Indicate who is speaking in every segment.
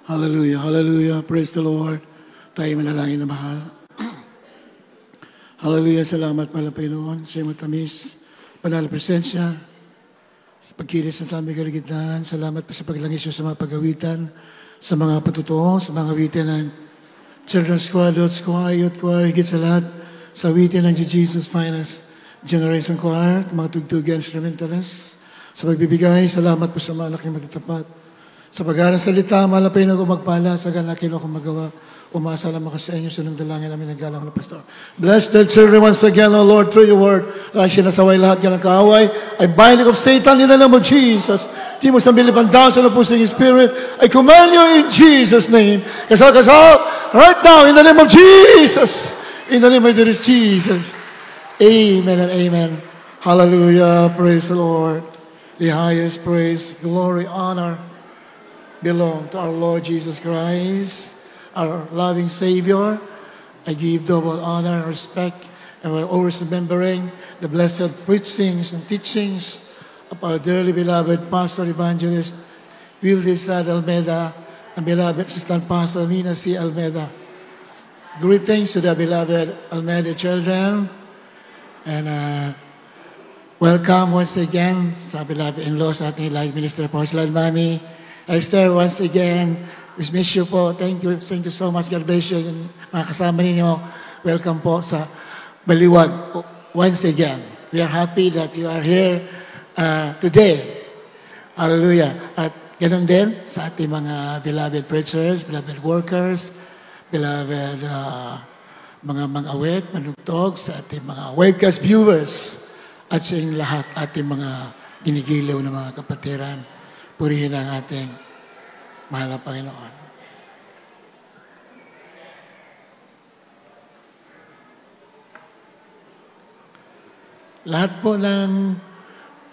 Speaker 1: Hallelujah, hallelujah. Praise the Lord. Tayo manalangin na mahal. Hallelujah, salamat pala Panginoon. Siya matamis, banal presensya, sa pagkilis sa aming kaligidaan. Salamat po sa paglangis sa mga pagawitan, sa mga patutuo, sa mga awitin ng Children's Choir, Lord's Choir, Youth Choir, higit sa lahat, sa awitin ng Jesus Finest Generation Choir, mga tugtugan, instrumentalists, sa pagbibigay, salamat po sa mga laking matatapat. Sa pag-aaral salita, malapay na ko magpala, sa gana kilo ko magawa. Umasa lamang sa inyo, sa dalangin namin naggalang na pastor. Bless the children once again, O Lord, through your word. Ang sinasaway lahat yan ang kaaway. I bind of Satan in the name of Jesus. Di mo sa bilipan down sa pusing spirit. I command you in Jesus' name. Kasal, right now, in the name of Jesus. In the name of Jesus. Amen and amen. Hallelujah. Praise the Lord. The highest praise, glory, honor belong to our Lord Jesus Christ, our loving Savior. I give double honor and respect, and we're always remembering the blessed preachings and teachings of our dearly beloved Pastor Evangelist Wildes Almeida and beloved Assistant Pastor Nina C. Almeida. Greetings to the beloved Almeida children, and welcome once again sa beloved in-laws at Live Minister Porcelain Mami. Esther, once again, we miss you po. Thank you so much. God bless you. Yung mga kasama ninyo, welcome po sa Baliwag once again. We are happy that you are here today. Hallelujah. At ganun din sa ating mga beloved preachers, beloved workers, beloved mga awit, manugtog, sa ating mga webcast viewers, at sa inyong lahat, ating mga ginigilaw na mga kapatiran. Purihin ang ating mahal na Panginoon. Lahat po ng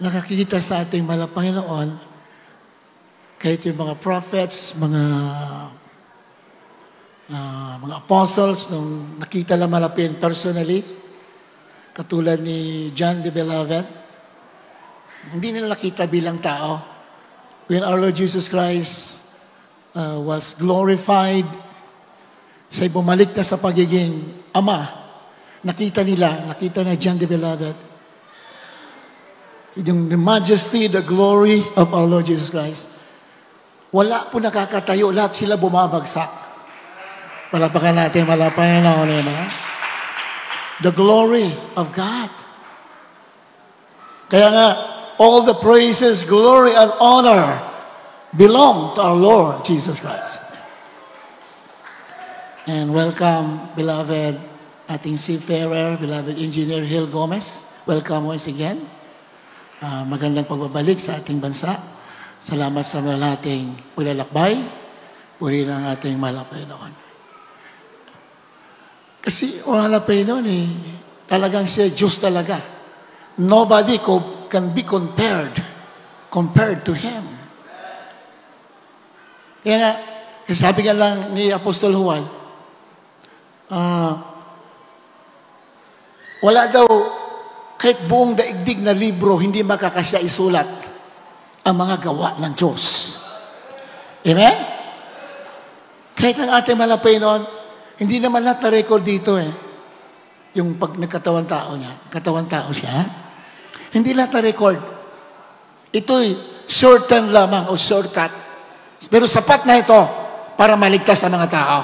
Speaker 1: nakakikita sa ating mahal na Panginoon, kahit yung mga prophets, mga apostles, nung nakita lang malapin personally, katulad ni John the Beloved, hindi nila nakita bilang tao. When our Lord Jesus Christ was glorified, siya'y bumalik na sa pagiging Ama, nakita na John the Beloved, yung the majesty, the glory of our Lord Jesus Christ. Wala po nakakatayo, lahat sila bumabagsak. Palapakan natin, malapakan na ulit na. The glory of God. Kaya nga, all the praises, glory, and honor belong to our Lord Jesus Christ. And welcome, beloved ating seafarer, beloved Engineer Hill Gomez. Welcome once again. Magandang pagbabalik sa ating bansa. Salamat sa mga ating paglalakbay. Puri ng ating mahal na Panginoon. Kasi mahal na Panginoon talagang siya Diyos talaga. Nobody can be compared to Him. Kaya nga, sabi nga lang ni Apostol Juan, wala daw, kahit buong daigdig na libro, hindi makakasya isulat ang mga gawa ng Diyos. Amen? Kahit ang ating malapay noon, hindi naman lahat na-record dito yung pag nagkatawan tao niya, katawan tao siya, hindi lahat na-record. Ito'y shorten lamang o shortcut. Pero sapat na ito para maligtas sa mga tao.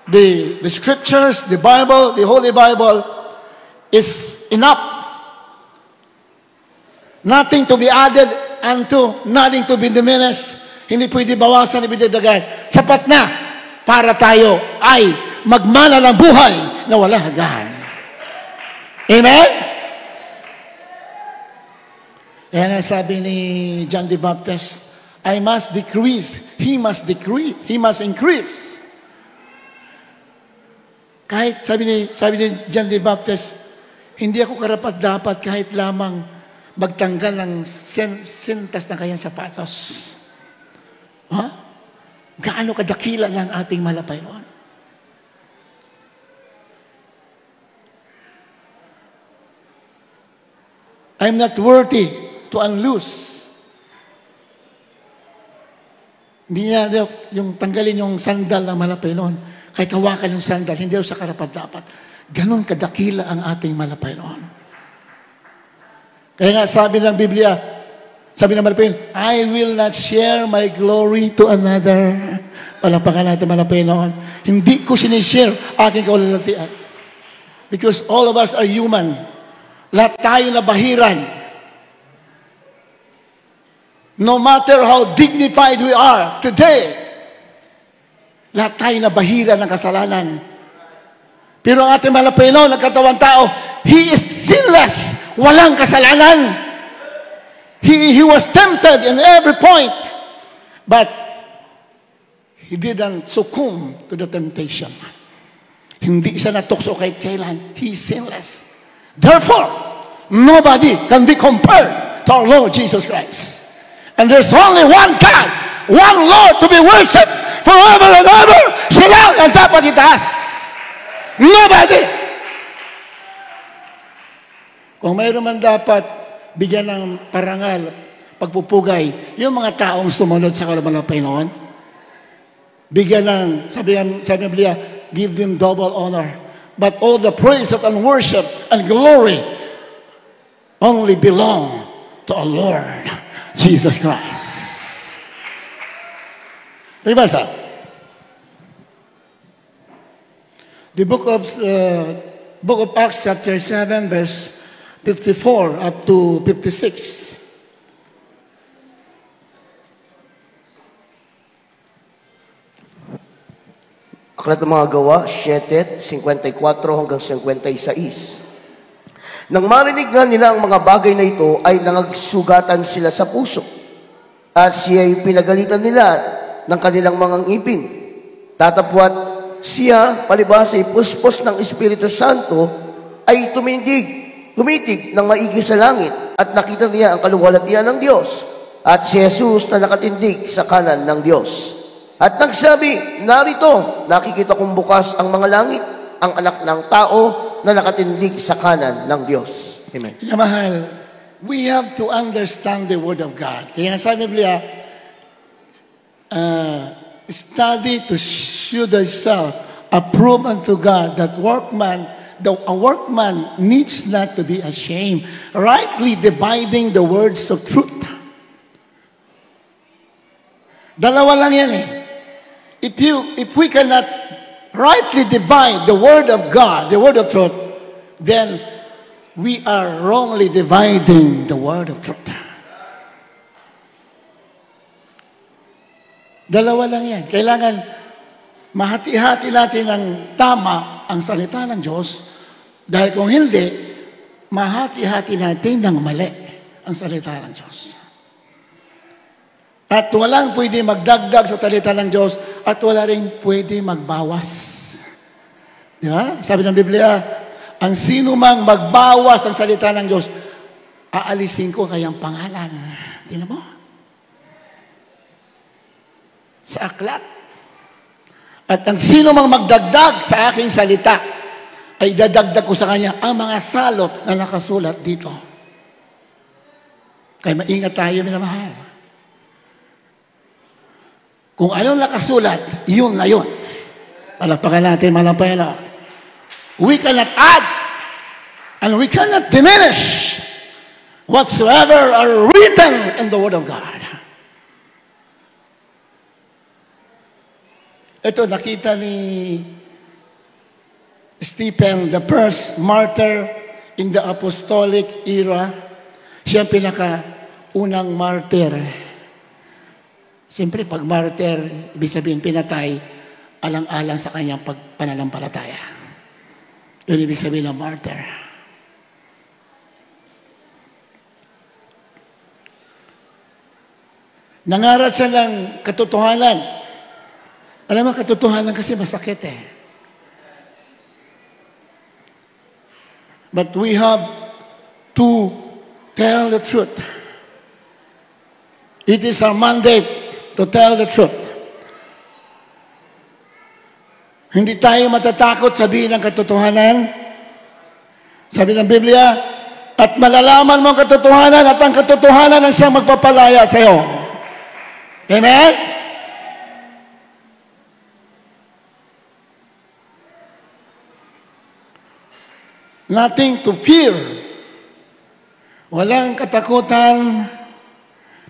Speaker 1: The scriptures, the Bible, the Holy Bible is enough. Nothing to be added unto, nothing to be diminished. Hindi pwede bawasan, hindi pwede dagdagan. Sapat na para tayo ay magmana ng buhay na wala hanggan. Amen? Kaya nga sabi ni John the Baptist, I must decrease, He must increase. Kahit sabi ni John the Baptist, hindi ako karapat-dapat kahit lamang magtanggal ng sintas ng kanyang sapatos. Gaano kadakila ng ating malapay noon? I'm not worthy to unloose Hindi niya yung tanggalin yung sandal ng malapay noon. Kahit hawakan yung sandal, hindi rin sa karapat-dapat. Ganon kadakila ang ating malapay noon. Kaya nga sabi ng Biblia, sabi ng malapay noon, I will not share my glory to another. Palapakan natin malapay noon. Hindi ko sinishare aking kaulalatian. Because all of us are human. Lahat tayo na bahiran. No matter how dignified we are today, lahat tayo na bahiran ng kasalanan. Pero ang ating malapay noon, nagkatawang tao, He is sinless. Walang kasalanan. He was tempted in every point. But He didn't succumb to the temptation. Hindi siya natukso kahit kailan. He is sinless. Therefore, nobody can be compared to our Lord Jesus Christ. And there's only one God, one Lord to be worshipped forever and ever. Siya lang ang dapat itaas. Nobody. Kung mayroon man dapat bigyan ng parangal, pagpupugay, yung mga taong sumunod sa kalumalapay noon, bigyan ng, sabi ng Biblia, give them double honor. But all the praise and worship and glory only belong to our Lord Jesus Christ. Ribasa. The book of Acts chapter 7 verse 54 up to 56.
Speaker 2: Aklat ng mga Gawa, 7:54 hanggang 56. Nang marinig nga nila ang mga bagay na ito, ay nangagsugatan sila sa puso. At siya'y pinagalitan nila ng kanilang mga ngipin. Tatapwat siya, palibhas ay puspos ng Espiritu Santo, ay tumitig ng maigi sa langit, at nakita niya ang kaluwalhatian ng Diyos. At si Jesus na nakatindig sa kanan ng Diyos. At nagsabi, narito, nakikita kong bukas ang mga langit, ang anak ng tao na nakatindig sa kanan ng Diyos. Amen.
Speaker 1: Mahal, we have to understand the Word of God. Kaya sa Biblia, study to show thyself approved unto God, that a workman needs not to be ashamed, rightly dividing the words of truth. Dalawa lang yan eh. If we cannot rightly divide the Word of God, the Word of truth, then we are wrongly dividing the Word of truth. Dalawa lang yan. Kailangan mahati-hati natin ng tama ang salita ng Diyos, dahil kung hindi, mahati-hati natin ng mali ang salita ng Diyos. At walang pwede magdagdag sa salita ng Diyos at wala rin pwede magbawas. Di ba? Sabi ng Biblia, ang sino mang magbawas ng salita ng Diyos, aalisin ko kayang pangalan. Tingnan mo? Sa aklat. At ang sino mang magdagdag sa aking salita, ay dadagdag ko sa kanya ang mga salot na nakasulat dito. Kaya maingat tayo, minamahal. Kung anong nakasulat, yun na yun. Palakpakan natin, malampay na. We cannot add and we cannot diminish whatsoever are written in the Word of God. Ito, nakita ni Stephen, the first martyr in the apostolic era. Siya ang pinaka-unang martyr. Siyempre, pag martyr, ibig sabihin pinatay, alang-alang sa kanyang pananampalataya. Yun ibig sabihin ng martyr. Nangaral siya ng katotohanan. Alam mo, katotohanan kasi masakit eh. But we have to tell the truth. It is our mandate to tell the truth. Hindi tayo matatakot sabihin ang katotohanan. Sabi ng Biblia, at malalaman mo ang katotohanan at ang katotohanan ang siyang magpapalaya sa iyo. Amen? Nothing to fear. Walang katakutan.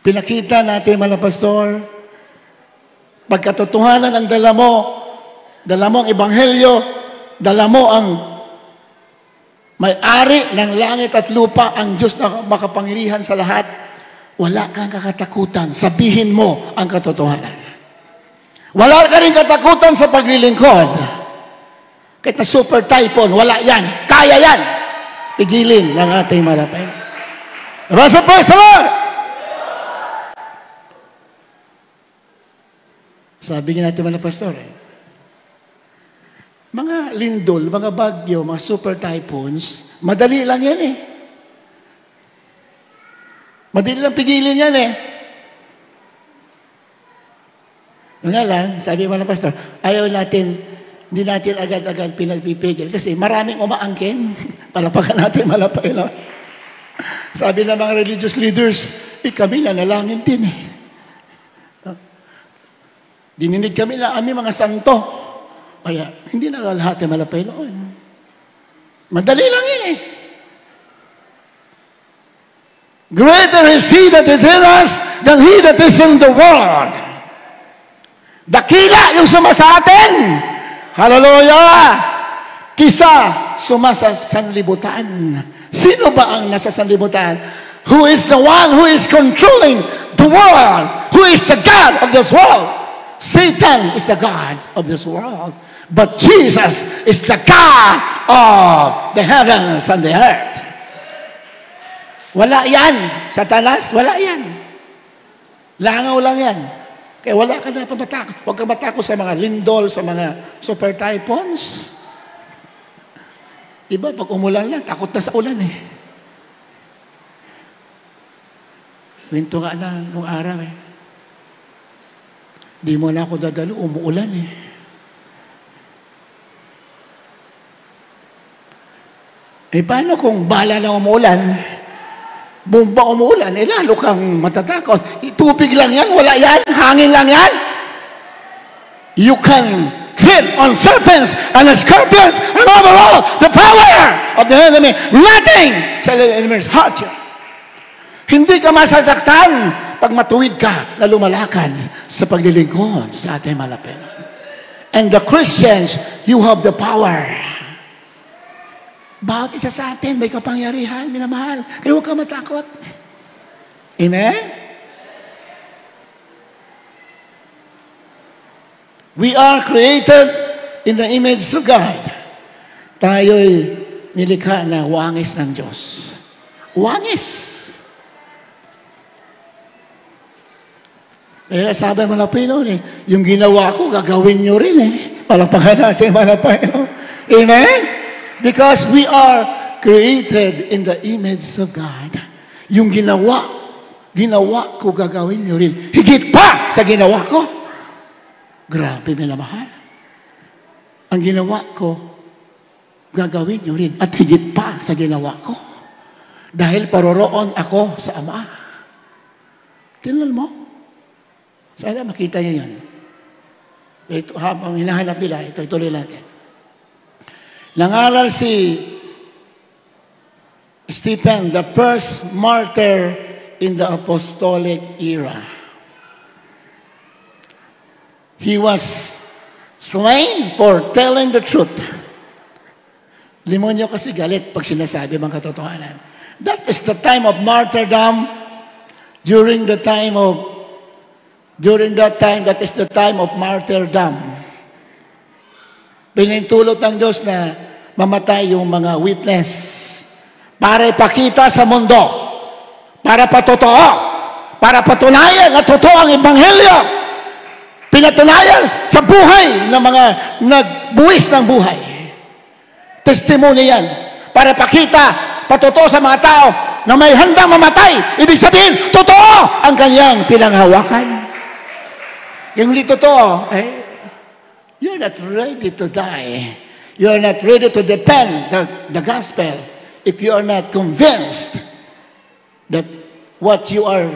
Speaker 1: Pinakita natin, mga pastor, pagkatotohanan ang dala mo ang ebanghelyo, dala mo ang may-ari ng langit at lupa, ang Diyos na makapangyarihan sa lahat, wala kang kakatakutan. Sabihin mo ang katotohanan. Wala ka rin katakutan sa paglilingkod. Kahit na super typhoon, wala yan. Kaya yan. Pigilin ng ating malapay. Nabasa, praise the Lord! Sabi nga natin, mga pastor, mga lindol, mga bagyo, mga super typhoons, madali lang yan eh. Madali lang pigilin yan eh. Nga lang, sabi mga pastor, ayaw natin, hindi natin agad-agad pinagpipigil kasi maraming umaangkin. Palapakan natin malapay lang. Sabi ng mga religious leaders, kami nanalangin din eh. Dininig kami na aming mga santo. Kaya, hindi na lahat ay malapay noon. Madali lang yun eh. Greater is He that is in us than he that is in the world. Dakila yung suma sa atin. Hallelujah! Kisa suma sa sanlibutan. Sino ba ang nasa sanlibutan? Who is the one who is controlling the world? Who is the God of this world? Satan is the God of this world. But Jesus is the God of the heavens and the earth. Wala yan. Satanas, wala yan. Langaw lang yan. Kaya wala ka na pamatakot. Huwag ka matakot sa mga lindol, sa mga super typhoons. Iba, pag umulan lang, takot na sa ulan eh. Kwento nga na nung araw eh. Di mo na ako dadalo, umuulan eh. Paano kung bala na umuulan? Bumba umuulan, lalo kang matatakot. Tubig lang yan, wala yan, hangin lang yan. You can tread on serpents and scorpions and overall the power of the enemy. Nothing shall the enemy's hurt you. Hindi ka masasaktan pag matuwid ka na lumalakad sa paglilingkod sa ating malapitan. And the Christians, you have the power. Bawat isa sa atin, may kapangyarihan, minamahal. Kaya huwag ka matakot. Amen? We are created in the image of God. Tayo'y nilikha na wangis ng Diyos. Wangis! Sabi mga Pinoy, yung ginawa ko, gagawin nyo rin eh. Palapakan natin mga Pinoy. Amen? Because we are created in the image of God. Yung ginawa ko, gagawin nyo rin. Higit pa sa ginawa ko. Grabe, minamahal. Ang ginawa ko, gagawin nyo rin. At higit pa sa ginawa ko. Dahil paroroon ako sa Ama. Tingnan mo. Sana makita niyo yan. Ito, habang hinahanap nila, ito ituloy natin. Nangaral si Stephen, the first martyr in the apostolic era. He was slain for telling the truth. Limonyo kasi galit pag sinasabi mga katotohanan. That is the time of martyrdom. During that time, that is the time of martyrdom. Pinintulot ng Diyos na mamatay yung mga witness para ipakita sa mundo, para patotoo, para patunayan na totoo ang ebanghelyo. Pinatunayan sa buhay ng mga nagbuwis ng buhay. Testimony yan. Para pakita, patotoo sa mga tao na may handang mamatay. Ibig sabihin, totoo ang kanyang pinanghawakan. Yung hindi totoo, you're not ready to die. You're not ready to defend the gospel if you are not convinced that what you are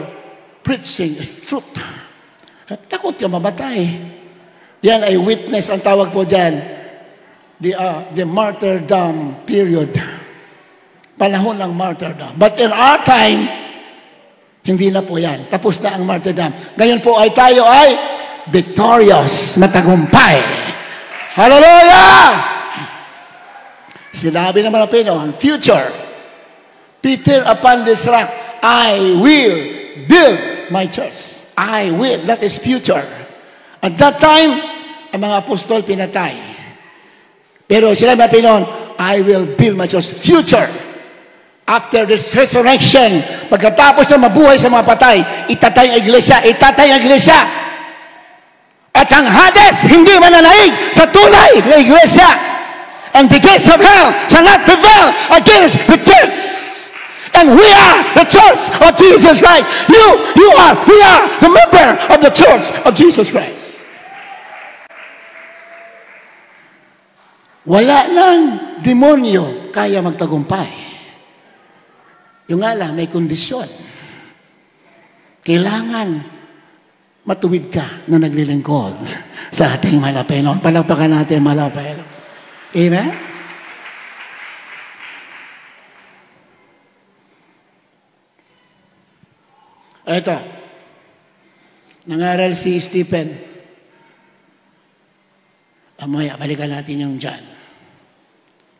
Speaker 1: preaching is truth. Takot ka mamatay. Yan ay witness ang tawag po dyan. The martyrdom period. panahon ng martyrdom. But in our time, hindi na po yan. Tapos na ang martyrdom. Ngayon po ay tayo ay victorious, matagumpay. Hallelujah! Sinabi naman ng Panginoon, future. Peter, upon this rock, I will build my church. I will. That is future. At that time, ang mga apostol pinatay. Pero sinabi ng Panginoon, I will build my church. Future. After this resurrection, pagkatapos na mabuhay sa mga patay, itatay ang iglesia, itatay ang iglesia. At ang Hades, hindi mananaig sa tunay na iglesia. And the gates of hell shall not prevail against the church. And we are the church of Jesus Christ. We are the member of the church of Jesus Christ. Wala lang demonyo kaya magtagumpay. Yung nga lang, may kondisyon. Kailangan matuwid ka na naglilingkod sa ating Panginoon. Palakpakan natin, Panginoon. Amen? Ito. Nangaral si Stephen. Amaya, balikan natin yung John.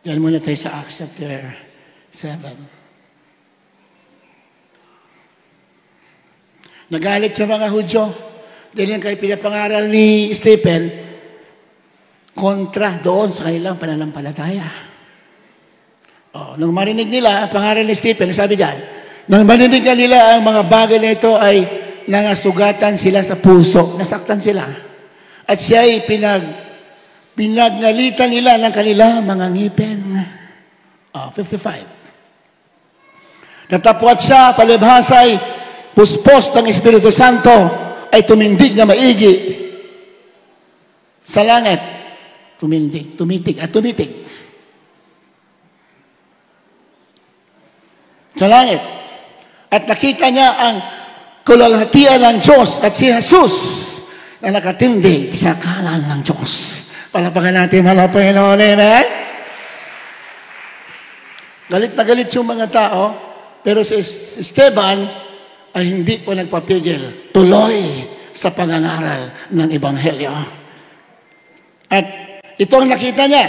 Speaker 1: Diyan muna tayo sa Acts chapter 7. Nagalit sa mga Hudyo dahil yung kay pinapangaral ni Stephen kontra doon sa kanilang pananampalataya. Nung marinig nila ang pangaral ni Stephen, sabi diyan, nung marinig nila ang mga bagay na ito ay nangasugatan sila sa puso, nasaktan sila. At siya ay pinagnalitan nila ng kanila mga ngipin. 55. Natapwat siya, palibhasa ay puspos ng Espiritu Santo ay tumindig na maigi sa langit. Tumitig. Sa langit. At nakita niya ang kaluwalhatian ng Diyos at si Jesus na nakatindig sa kanan ng Diyos. Palapakan natin, Panginoon. Amen? Galit na galit yung mga tao, pero si Esteban ay hindi po nagpapigil. Tuloy sa pangangaral ng Ebanghelyo. At ito ang nakita niya.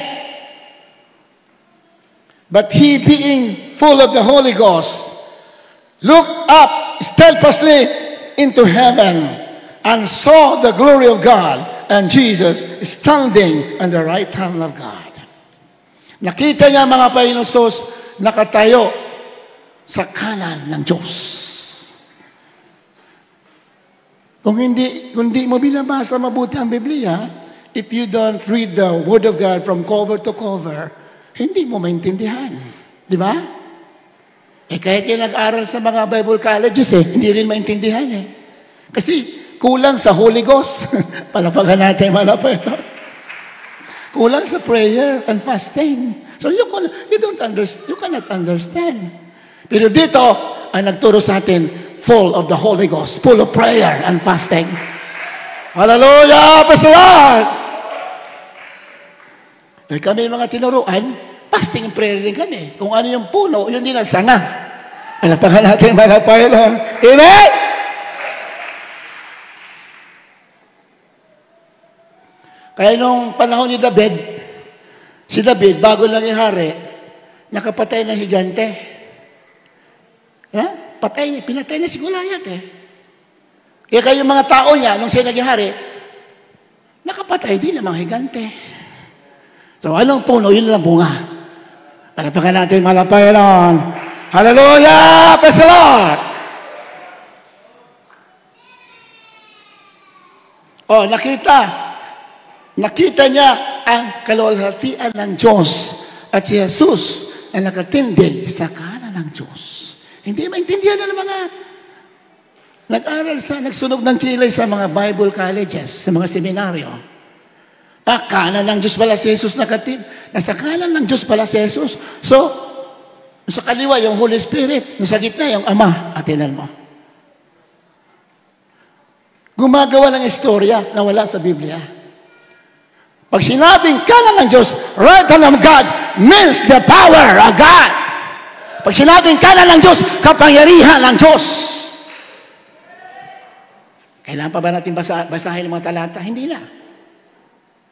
Speaker 1: But he, being full of the Holy Ghost, looked up steadfastly into heaven and saw the glory of God and Jesus standing on the right hand of God. Nakita niya mga Panginoon nakatayo sa kanan ng Diyos. Kung hindi mo binabasa mabuti ang Biblia, if you don't read the Word of God from cover to cover, hindi mo maintindihan. Di ba? Kahit yung nag-aral sa mga Bible colleges, hindi rin maintindihan Kasi kulang sa Holy Ghost. Palapagan natin, Panginoon. Kulang sa prayer and fasting. So you cannot understand. Pero dito, ang nagturo sa atin, full of the Holy Ghost, full of prayer and fasting. Hallelujah! Praise the Lord! Dahil kami mga tinuruan, fasting and prayer din kami. Kung ano yung puno, yun din ang sanga. Palapakan natin, Panginoon. Amen! Kaya nung panahon ni David, si David, bago lang ihari, nakapatay ng higante. Pinatay na si Goliath Kaya kayo mga tao niya, nung siya naghihari, nakapatay din ng mga higante. So, anong puno? Yun lang bunga. Palapakan natin, Panginoon. Hallelujah! Praise the Lord! Nakita niya ang kaluwalhatian ng Diyos at si Jesus na nakatindig sa kanan ng Diyos. Hindi maintindihan ng mga nag-aral nagsunog ng kilay sa mga Bible colleges, sa mga seminaryo. Kanan ng Diyos pala si Jesus nasa kanan ng Diyos pala si Jesus. So, sa kaliwa yung Holy Spirit, nasa gitna yung Ama at Ina mo. Gumagawa ng istorya na wala sa Biblia. Pag sinabing kanan ng Diyos, right hand of God means the power of God. Pag sinabing kanan ng Diyos, kapangyarihan ng Diyos. Kailangan pa ba natin basahin ang mga talata? Hindi na.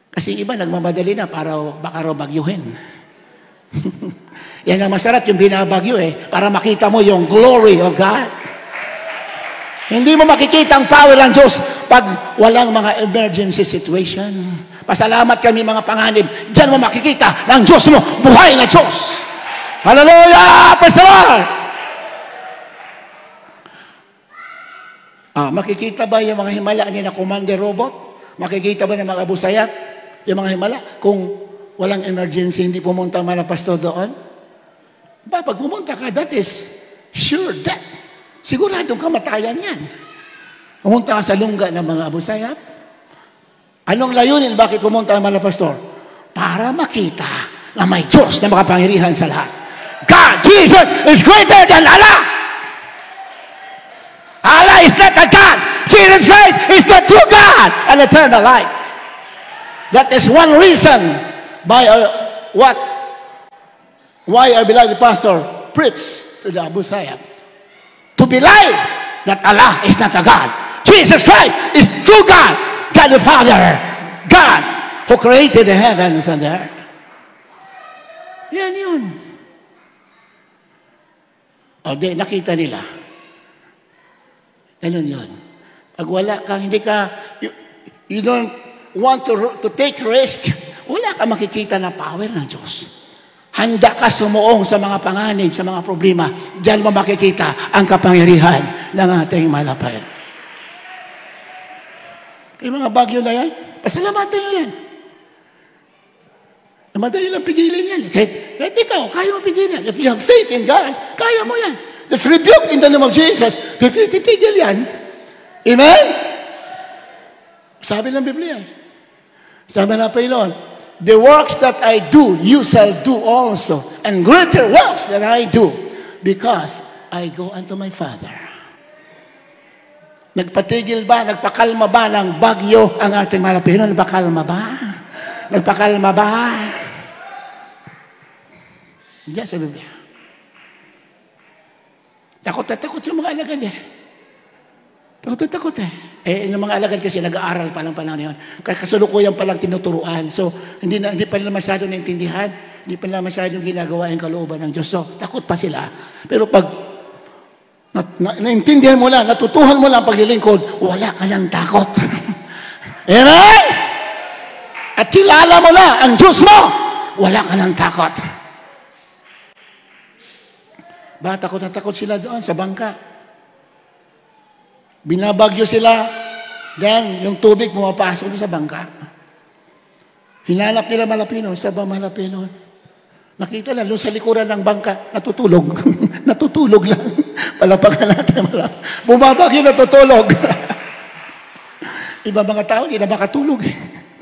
Speaker 1: Kasi iba nagmamadali na para baka raw bagyuhin. Yan ang masarap yung binabagyo para makita mo yung glory of God. Hindi mo makikita ang power ng Diyos pag walang mga emergency situation. Pasalamat kami mga panganib. Diyan mo makikita ng Diyos mo, buhay na Diyos. Hallelujah! Praise the Lord! Makikita ba yung mga himala ni na Commander Robot? Makikita ba ng mga Abu Sayyaf? Yung mga himala? Kung walang emergency, hindi pumunta ang mga pastor doon? Pag pumunta ka, that is sure death. Siguradong kamatayan yan. Pumunta ka sa lungga ng mga Abu Sayyaf. Anong layunin? Bakit pumunta ang mga pastor? Para makita na may Diyos na makapangyarihan sa lahat. God, Jesus is greater than Allah. Allah is not a God. Jesus Christ is the true God and eternal life. That is one reason why our beloved pastor preached to the Abu Sayyaf. To believe that Allah is not a God. Jesus Christ is true God. God the Father. God who created the heavens and the earth. Yan yun. Nakita nila. Ganun yun. Pag wala ka, you don't want to take rest, wala ka makikita na power ng Diyos. Handa ka sumuong sa mga panganib, sa mga problema. Diyan mo makikita ang kapangyarihan ng ating malapay. Yung mga bagyo na yan, pasalamatan nyo yan. Madali lang pigilin yan. Kahit ikaw, kaya mo pigilin yan. If you have faith in God, kaya mo yan. Just rebuke in the name of Jesus. Titigil yan. Amen? Sabi ng Biblia. Sabi ng Panginoon, the works that I do, you shall do also. And greater works than I do. Because I go unto my Father. Nagpatigil ba, nagpakalma ba ng bagyo ang ating mga Panginoon? Nagpakalma ba? Nagpakalma ba? Diyan sa Biblia. Takot yung mga alagad Takot yung mga alagad kasi nag-aaral pa lang panahon yun. Kasulukuyan pa lang tinuturuan. So, hindi pa nila masyado naintindihan. Hindi pa nila masyado ginagawa yung kalooban ng Diyos. So, takot pa sila. Pero pag naintindihan mo lang, natutuhan mo lang paglilingkod, wala ka lang takot. Amen? At kilala mo na ang Diyos mo, wala ka lang takot. Takot na takot sila doon sa bangka. Binabagyo sila, then yung tubig pumapasok sa bangka. Hinanap nila Malapino, sa ba Malapino? Nakita lang, doon sa likuran ng bangka, natutulog. Natutulog lang. Palapakan natin. Bumabagyo, natutulog. Iba mga tao, hindi na makatulog.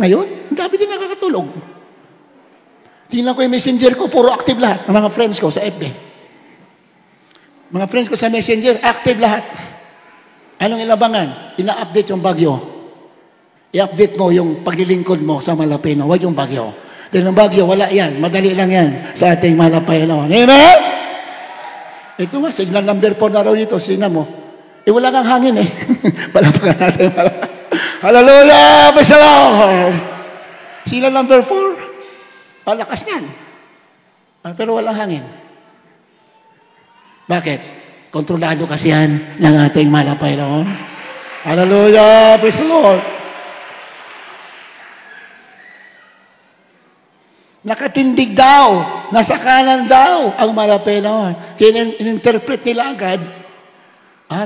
Speaker 1: Ngayon, ang dami din nakakatulog. Tingnan ko yung messenger ko, puro active lahat. Ang mga friends ko sa FB. Mga friends ko sa messenger, active lahat. Anong inabangan? Ina-update yung bagyo. I-update mo yung paglilingkod mo sa Malapino. Huwag yung bagyo. Dahil yung bagyo, wala yan. Madali lang yan sa ating Malapino. Amen? Ito nga, signal number 4 na raw dito. Signal mo. Wala kang hangin Palapakan natin. Hallelujah! Praise the Lord! Signal number 4. Palakas yan. Pero walang hangin. Bakit? Kontrolado kasi yan ng ating malapay noon. Hallelujah! Praise the Lord! Nakatindig daw, nasa kanan daw ang malapay noon. Kaya in-interpret nila agad,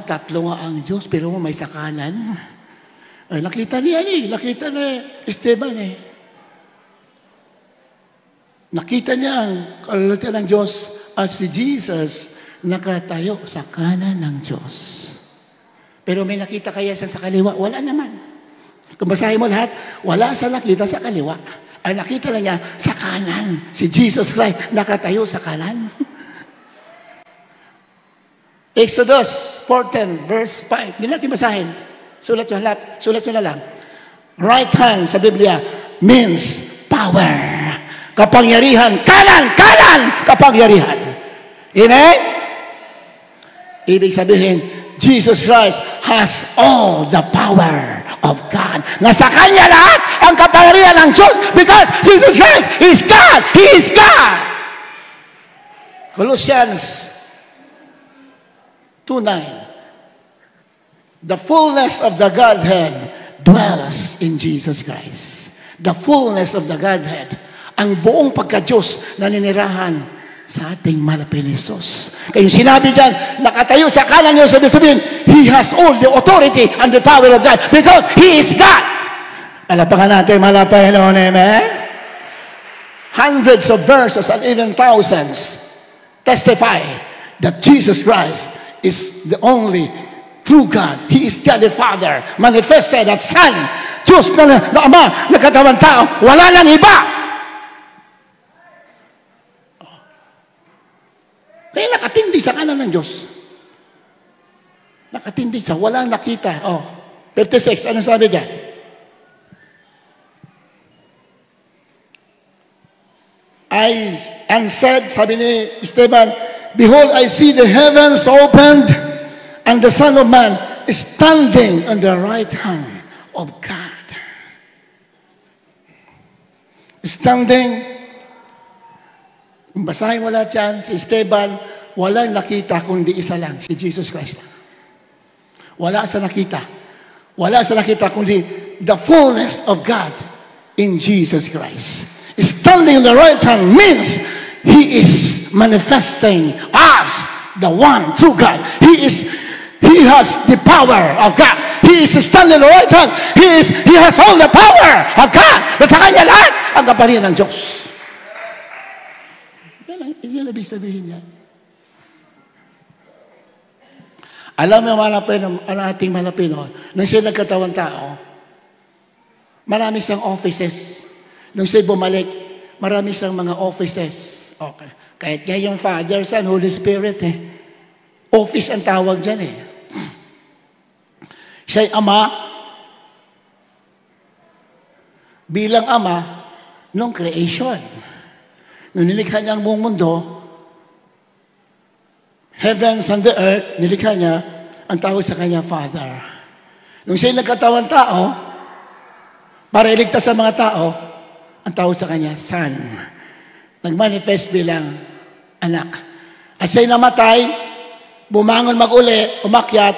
Speaker 1: tatlo nga ang Diyos, pero may sa kanan. Ay, nakita niya nakita ni Esteban Nakita niya ang kalulatan ng Diyos at si Jesus nakatayo sa kanan ng Diyos. Pero may nakita kaya sa kaliwa? Wala naman. Kung basahin mo lahat, wala sa nakita sa kaliwa. Ay nakita lang niya sa kanan. Si Jesus Christ nakatayo sa kanan. Exodus 4:10 verse 5. Hindi natin basahin. Sulat nyo na lang. Right hand sa Biblia means power. Kapangyarihan. Kanan! Kapangyarihan. Amen? Ibig sabihin, Jesus Christ has all the power of God. Nasa Kanya lahat ang kapangyarihan ng Diyos because Jesus Christ is God. He is God. Colossians 2:9. The fullness of the Godhead dwells in Jesus Christ. The fullness of the Godhead. Ang buong pagka-Diyos na ninirahan sa ating mahal na Jesus. Kaya yung sinabi dyan, nakatayo sa kanan niyo, sabihin, He has all the authority and the power of God because He is God. Alapakan natin, mahal na Panginoon, amen? Hundreds of verses and even thousands testify that Jesus Christ is the only true God. He is God the Father, manifested as Son. Diyos na Ama, nakatawan tao, wala nang iba. Kaya nakatindi sa kanan ng Diyos. Nakatindi sa walang nakita. 36, ano sabi dyan? And said, sabi ni Esteban, Behold, I see the heavens opened, and the Son of Man is standing on the right hand of God. Standing. Kung basahin mo lahat yan, si Esteban, walang nakita kundi isa lang, si Jesus Christ. Wala sa nakita. Wala sa nakita kundi the fullness of God in Jesus Christ. Standing on the right hand means He is manifesting as the one true God. He has the power of God. He is standing on the right hand. He has all the power of God. Nasa Kanya lahat ang kapangyarihan ng Diyos. Yan ang ibig sabihin niya. Alam mo ang ating malapin, nung siya nagkatawang tao, marami siyang offices. Nung siya bumalik, marami siyang mga offices. Okay. Kahit nga yung Father, Son, Holy Spirit, office ang tawag dyan Siya'y Ama, bilang Ama, nung creation. Nung nilikha niya ang buong mundo, heavens and the earth, nilikha niya, ang tawag sa kanya, Father. Nung siya'y nagkatawang tao, para iligtas sa mga tao, ang tawag sa kanya, Son. Nagmanifest bilang anak. At siya'y namatay, bumangon mag-uli, umakyat,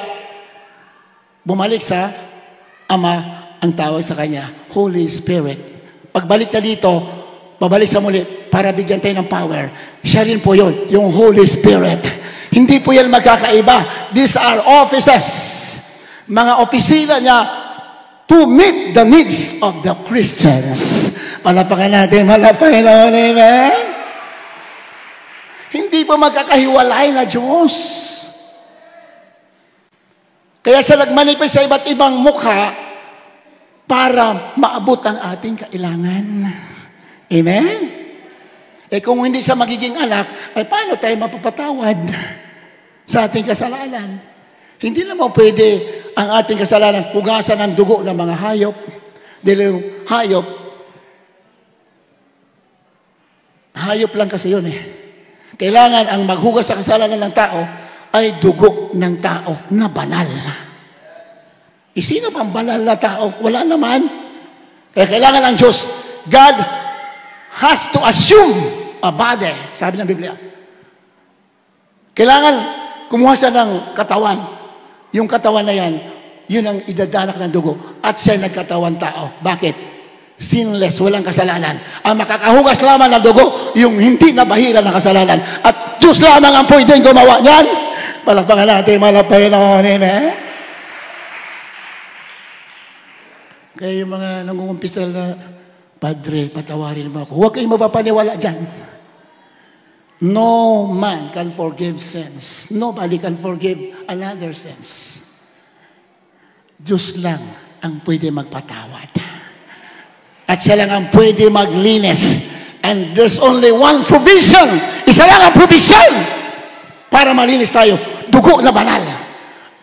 Speaker 1: bumalik sa Ama, ang tawag sa kanya, Holy Spirit. Pagbalik na dito, babalik sa muli para bigyan tayo ng power. Siya rin po yun, yung Holy Spirit. Hindi po yan magkakaiba. These are offices. Mga opisina niya to meet the needs of the Christians. Palapakan natin, Panginoon, amen? Hindi po magkakahiwalay na Diyos. Kaya siya nagmanifest sa iba't ibang mukha para maabot ang ating kailangan. Amen? Kung hindi siya magiging anak, ay paano tayo mapapatawad sa ating kasalanan? Hindi naman pwede ang ating kasalanan hugasan ng dugo ng mga hayop. Dahil yung hayop lang kasi yun Kailangan ang maghugas sa kasalanan ng tao ay dugo ng tao na banal. Sino bang banal na tao? Wala naman. Kaya kailangan ng Diyos, God has to assume a body, sabi ng Biblia. Kailangan kumuha siya ng katawan. Yung katawan na yan, yun ang idadanak ng dugo. At siya nagkatawan tao. Bakit? Sinless, walang kasalanan. Ang makakahugas lamang ng dugo, yung hindi nabahira ng kasalanan. At Diyos lamang ang pwedeng gumawa niyan. Palakpakan natin, Panginoon, amen? Kaya yung mga nangungumpisal na, Padre, patawarin mo ako. Huwag kayong mapapaniwala dyan. No man can forgive sins. Nobody can forgive another sins. Diyos lang ang pwede magpatawad. At siya lang ang pwede maglinis. And there's only one provision. Isa lang ang provision para malinis tayo. Dugo na banal.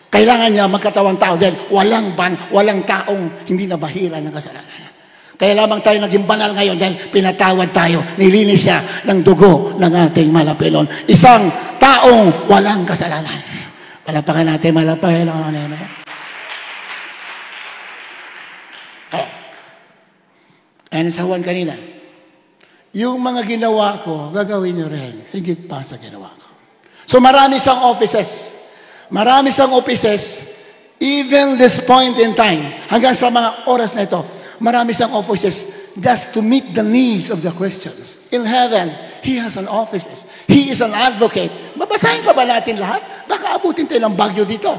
Speaker 1: Kailangan niya magkatawang tao din. Walang taong hindi nabahira ng kasalanan. Kaya lamang tayo naging banal ngayon dahil pinatawad tayo. Nilinis siya ng dugo ng ating malapilon. Isang taong walang kasalanan. Palapakan natin malapilon. Amen. Kaya sa Juan kanina, yung mga ginawa ko, gagawin nyo rin. Higit pa sa ginawa ko. So marami siyang offices. Marami siyang offices. Even this point in time, hanggang sa mga oras na ito, marami siyang offices just to meet the needs of the Christians. In heaven, He has an offices. He is an advocate. Babasahin pa ba natin lahat? Baka abutin tayo ng bagyo dito.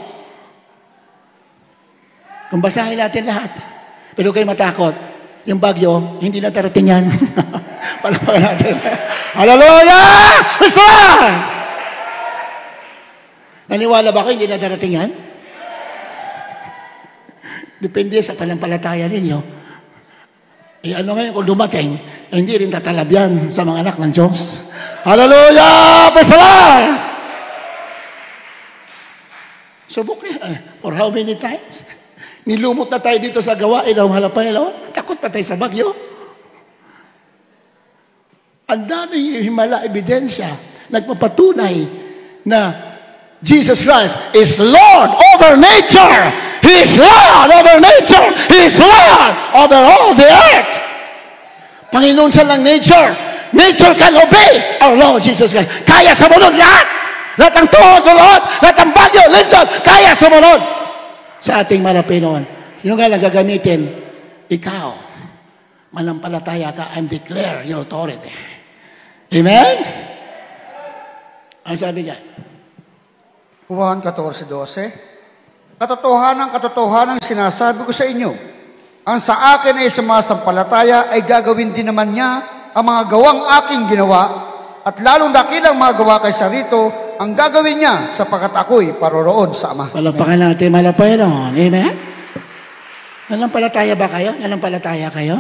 Speaker 1: Kung basahin natin lahat. Pero kayo matakot. Yung bagyo, hindi na darating yan. Palapakan natin. Hallelujah! Listen! Naniwala ba kayo hindi na darating yan? Depende sa panampalataya ninyo. Ano ngayon kung dumating, hindi rin tatalab yan sa mga anak ng Diyos. Hallelujah! Praise the Lord! Subok niya. For how many times? Nilumot na tayo dito sa gawain ng halapayaon. Takot pa tayo sa bagyo. Ang daming himala ebidensya nagpapatunay na Jesus Christ is Lord over nature. He is Lord over nature. He is Lord over all the earth. Panginoon siya ng nature. Nature can obey our Lord Jesus Christ. Kaya sa munod lahat. Lahat ng tuhod ng Lord, lahat ng bagyo, lindol, kaya sa munod. Sa ating malapinoon. Yung nga lang gagamitin, ikaw, manampalataya ka and declare your authority. Amen? Ang sabi niya?
Speaker 3: Juan 14:12. Katotohanan sinasabi ko sa inyo, ang sa akin ay sumasampalataya ay gagawin din naman niya ang mga gawang aking ginawa at lalong dakilang mga gawa kaysa rito ang gagawin niya sapagkat ako'y paroroon sa Ama.
Speaker 1: Palapakan natin malapayron. Amen? Nanampalataya ba kayo? Nanampalataya kayo?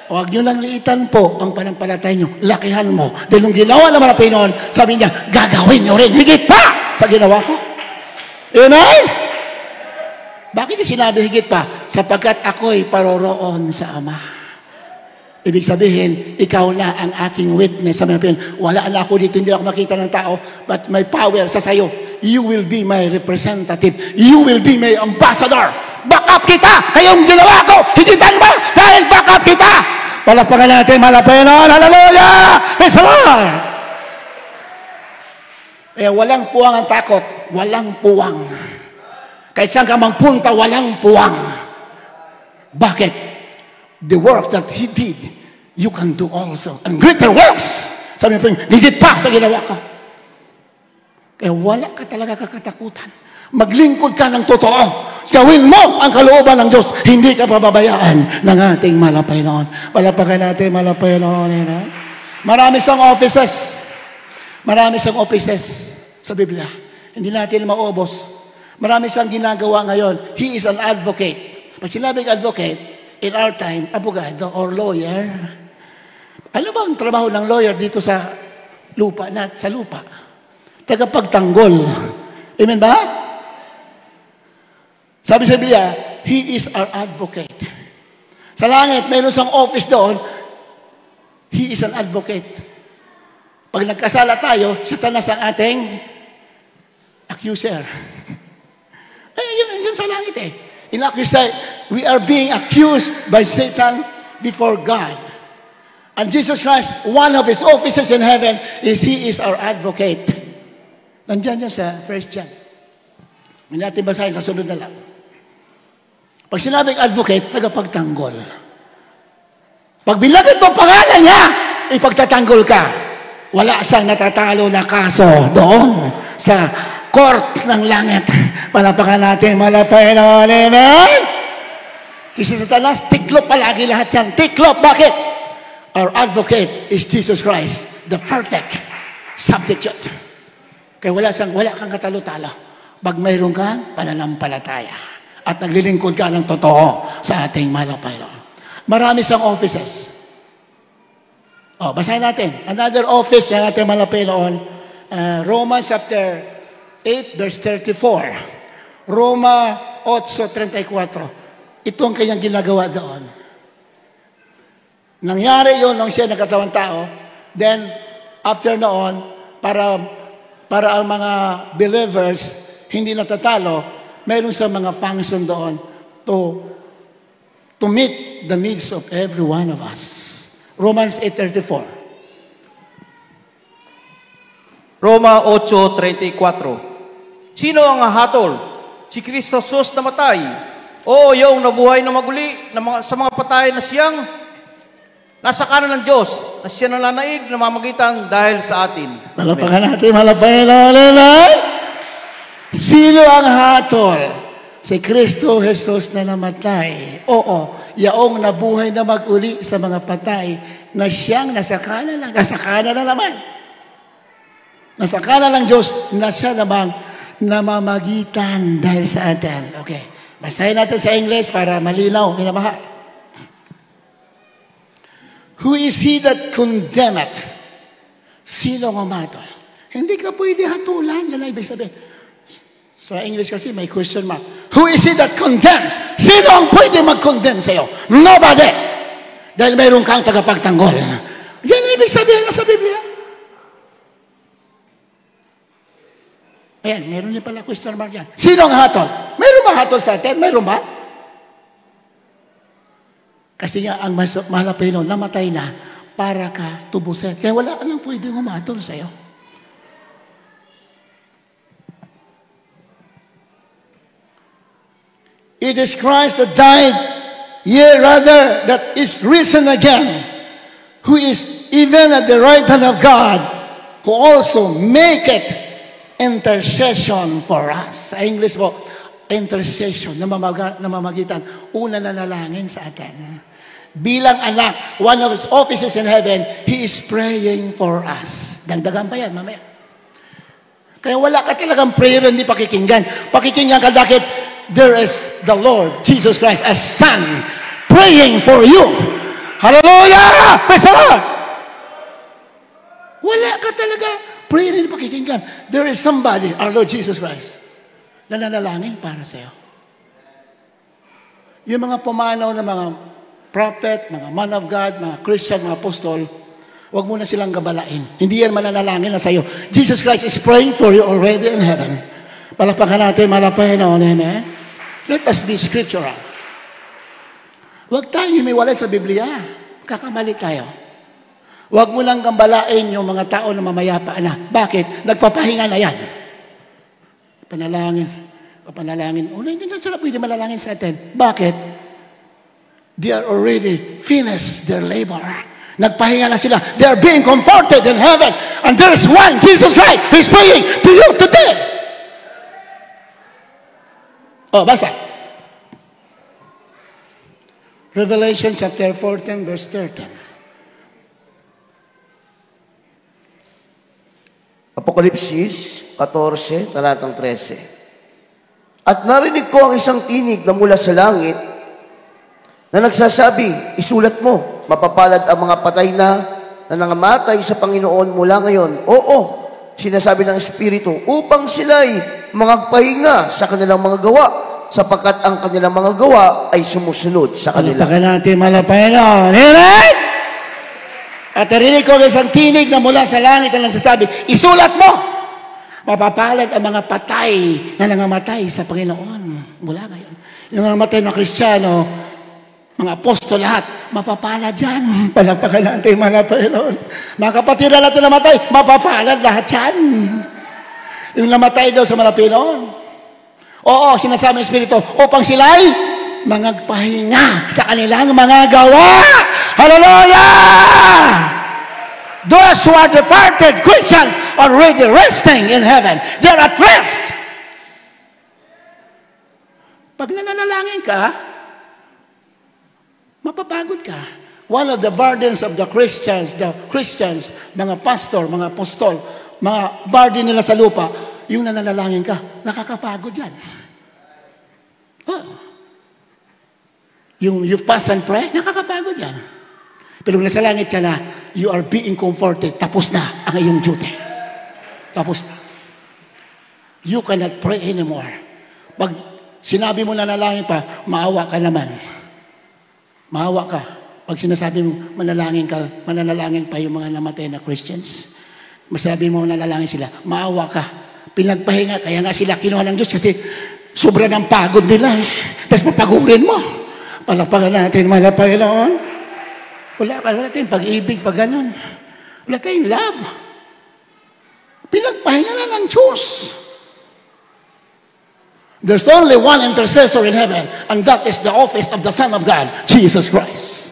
Speaker 1: Huwag nyo lang liitan po ang panampalataya nyo. Lakihan mo. Dahil nung ginawa ng malapayron, sabi niya, gagawin nyo rin. Higit pa sa ginawa ko. Amen? Bakit sinabi higit pa? Sapagkat ako'y paroroon sa Ama. Ibig sabihin, ikaw na ang aking witness. Sabi natin, wala na ako dito, hindi ako makita ng tao, but may power sa sayo. You will be my representative. You will be my ambassador. Back up kita! Kayong ginawa ko, higitan mo dahil back up kita! Palapakan natin, malapayron. Hallelujah! Praise the Lord! Kaya walang puwang ang takot. Walang puwang. Kahit saan ka magpunta, walang puwang. Bakit? The work that He did, you can do also. And greater works. Sabi niya po, higit pa sa ginawa ka. Kaya wala ka talaga kakatakutan. Maglingkod ka ng totoo. Gawin mo ang kalooban ng Diyos. Hindi ka pababayaan ng ating malapayron. Palapakan natin malapayron. Marami siyang offices. Marami siyang offices sa Biblia. Hindi natin maubos. Marami siyang ginagawa ngayon. He is an advocate. Pag sinabing advocate, in our time, abogado or lawyer. Ano ba ang trabaho ng lawyer dito sa lupa? Sa lupa? Tagapagtanggol. Amen ba? Sabi sa Biblia, He is our advocate. Sa langit, mayroon siyang office doon. He is an advocate. Pag nagkasala tayo, Satanas ang ating accuser. Yun sa langit eh. We are being accused by Satan before God. And Jesus Christ, one of His offices in heaven is He is our advocate. Nandiyan yun sa 1 John. May natin basahin sa sunod na lang. Pag sinabing advocate, tagapagtanggol. Pag binagad mo pangalan niya, ipagtatanggol ka. Wala siyang natatalo na kaso doon sa court ng langit. Palapakan natin, malapayron. Amen? Kasi Satanas, tiklop palagi lahat yan. Tiklop, bakit? Our advocate is Jesus Christ, the perfect substitute. Kaya wala kang katalo-talo. Pag mayroon kang pananampalataya at naglilingkod ka ng totoo sa ating malapayron. Marami siyang offices. Basahin natin. Another office ng ating malapayron, Romans chapter 8, verse 34. Roma 8:34. Ito ang kanyang ginagawa doon. Nangyari yun nung siya nagkatawang tao. Then, after noon, para ang mga believers hindi natatalo, meron sa mga function doon to meet the needs of every one of us. Romans 8:34.
Speaker 4: Roma 8:34. Sino ang hahatol? Si Kristo Jesus namatay. O yung nabuhay na maguli sa mga patay na siyang nasa kanan ng Diyos, na siya nananaig, namamagitan dahil sa atin.
Speaker 1: Malapakan natin, malapakan. Sino ang hatol? Si Kristo Jesus na namatay. Oo, yaong nabuhay na maguli sa mga patay na siyang nasa kanan na naman. Nasa kanan ng Diyos na siya namang namamagitan dahil sa atin. Okay, basahin natin sa English para malinaw, minamahal. Who is he that condemneth? Sino ang umatol? Hindi ka pwede hatulan. Yan ang ibig sabihin. Sa English kasi may question mark. Who is he that condemns? Sino ang pwede mag-condemn sa'yo? Nobody. Dahil mayroon kang tagapagtanggol. Yan ang ibig sabihin na sa Biblia. Ayan, meron din pala question mark yan. Sino ang hatol? Mayroon ba hatol sa atin? Mayroon ba? Kasi nga, ang malapino, namatay na para ka tubusin. Kaya wala ka lang pwedeng umatol sa'yo. It is Christ that died, yea, rather, that is risen again, who is even at the right hand of God, who also maketh intercession for us. Sa English po, intercession, namamagitan, una na nalangin sa atin. Bilang anak, one of his offices in heaven, he is praying for us. Dagdagan pa yan, mamaya. Kaya wala ka talagang prayer, hindi pakikinggan. Pakikinggan ka dahil there is the Lord, Jesus Christ, as Son, praying for you. Hallelujah! Praise the Lord! Wala ka talaga prayer, hindi pakikinggan. There is somebody, our Lord Jesus Christ, na nanalangin para sa'yo. Yung mga pumanaw na mga prophet, mga man of God, mga Christian, mga apostol, huwag mo na silang gabalain. Hindi yan mananalangin na sa'yo. Jesus Christ is praying for you already in heaven. Palakpakan natin, malapahin na, amen? Let us be scriptural. Huwag tayong himiwalay sa Biblia. Kakamali tayo. Huwag mo lang gambalain yung mga tao na mamayapa na. Bakit? Nagpapahinga na yan. Papanalangin. Hindi na sila pwede malalangin sa atin. Bakit? They are already finished their labor. Nagpahinga na sila. They are being comforted in heaven. And there is one, Jesus Christ, who is praying to you today. Oh, basa. Revelation chapter 14, verse 13.
Speaker 2: Apokalipsis 14, talatang 13. At narinig ko ang isang tinig na mula sa langit na nagsasabi, isulat mo, mapapalad ang mga patay na nangamatay sa Panginoon mula ngayon. Oo, sinasabi ng Espiritu, upang sila'y magpahinga sa kanilang mga gawa, sapagkat ang kanilang mga gawa ay sumusunod sa kanila.
Speaker 1: Palakpakan natin, malapayan. Amen! At narinig ko ang isang tinig na mula sa langit na nagsasabi, isulat mo, mapapalad ang mga patay na nangamatay sa Panginoon mula ngayon. Yung nangamatay na Kristiyano, mga apostol lahat, mapapalad yan. Palakpakan natin, malapayan. Mga kapatid na natin namatay, mapapalad lahat yan. Yung namatay daw sa Malapinon. Oo, sinasabi ng Espiritu, upang sila'y magpahinga sa kanilang mga gawa. Hallelujah! Those who are departed Christians are already resting in heaven. They are at rest. Pag nananalangin ka, mapapagod ka. One of the burdens of the Christians, mga pastor, mga apostol, mga burden nila sa lupa, yung nananalangin ka, nakakapagod yan. Oh. Yung you fast and pray, nakakapagod yan. Pero kung nasa langit ka na, you are being comforted. Tapos na ang iyong duty. Tapos na. You cannot pray anymore. Pag sinabi mo na nalangin pa, maawa ka naman. Maawa ka. Pag sinasabi mo, manalangin ka, mananalangin pa yung mga namatay na Christians. Masabi mo, mananalangin sila, maawa ka. Pinagpahinga, kaya nga sila kinuha ng Diyos kasi sobra ng pagod nila. Tapos mapagurin mo. Palakpakan natin, mga Panginoon. Wala natin pag-ibig, pag ganun. Wala tayong love. Pinagpahinga na ng Diyos. There's only one intercessor in heaven, and that is the office of the Son of God, Jesus Christ.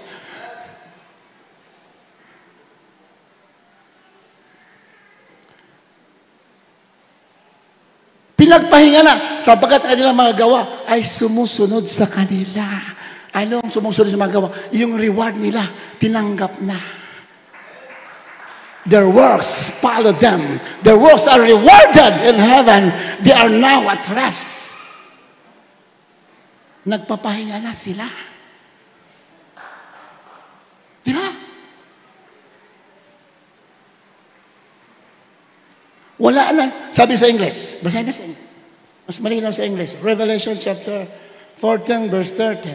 Speaker 1: Pinagpahinga na sapagkat kanilang mga gawa ay sumusunod sa kanila. Anong sumusunod sa mga gawa? Yung reward nila, tinanggap na. Their works follow them. Their works are rewarded in heaven. They are now at rest. Nagpapahinga na sila. Di ba? Wala lang. Sabi sa English. Basahin na sa English. Mas malinaw sa English. Revelation chapter 14 verse 13.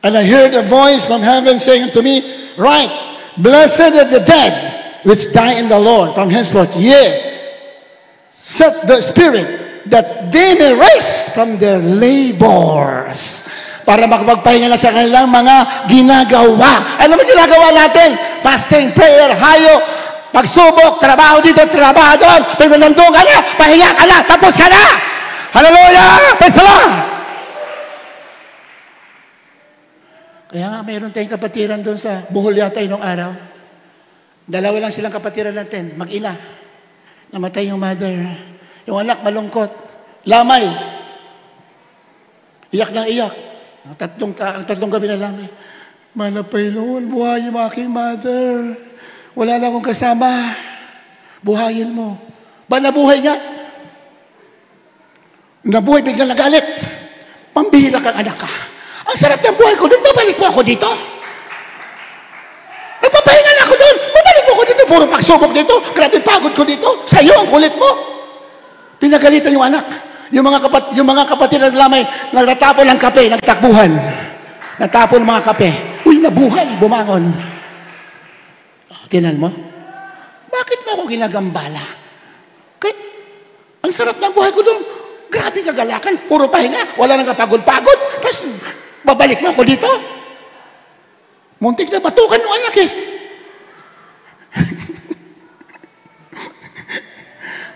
Speaker 1: And I heard a voice from heaven saying unto me, Write, blessed are the dead which die in the Lord from henceforth. Yea, set the Spirit that they may rise from their labors. Para makapagpahinga na sa kanilang mga ginagawa. Ano ba ginagawa natin? Fasting, prayer, hayo, pagsubok, trabaho dito, trabaho doon. Pero nandun ka na, pahinga ka na, tapos ka na. Hallelujah! Praise the Lord! Kaya nga, mayroon tayong kapatiran doon sa Bohol yata inong araw. Dalawa lang silang kapatiran natin, mag-ina. Namatay yung mother. Yung anak, malungkot. Lamay. Iyak ng iyak. Ang tatlong gabi na lamay. Manapay noon, buhayin mo aking mother. Wala lang akong kasama. Buhayin mo. Ba nabuhay nga? Nabuhay, biglang nagalit. Pambihira kang anak ka. Ang sarap ng buhay ko doon, babalik mo ako dito. Nagpapahinga na ako doon, babalik mo ako dito. Puro pagsubok dito, grabe pagod ko dito. Sa'yo, ang kulit mo. Pinagalitan yung anak. Yung mga kapatid na lamay, nagtatapon ng kape, nagtakbuhan. Natapon ng mga kape. Uy, nabuhay, bumangon. Tinan mo? Bakit mo ako ginagambala? Kahit, ang sarap ng buhay ko doon. Grabe kagalakan, puro pahinga, wala nang kapagod-pagod. Tapos, babalik mo ako dito. Muntik na batukan yung anak eh.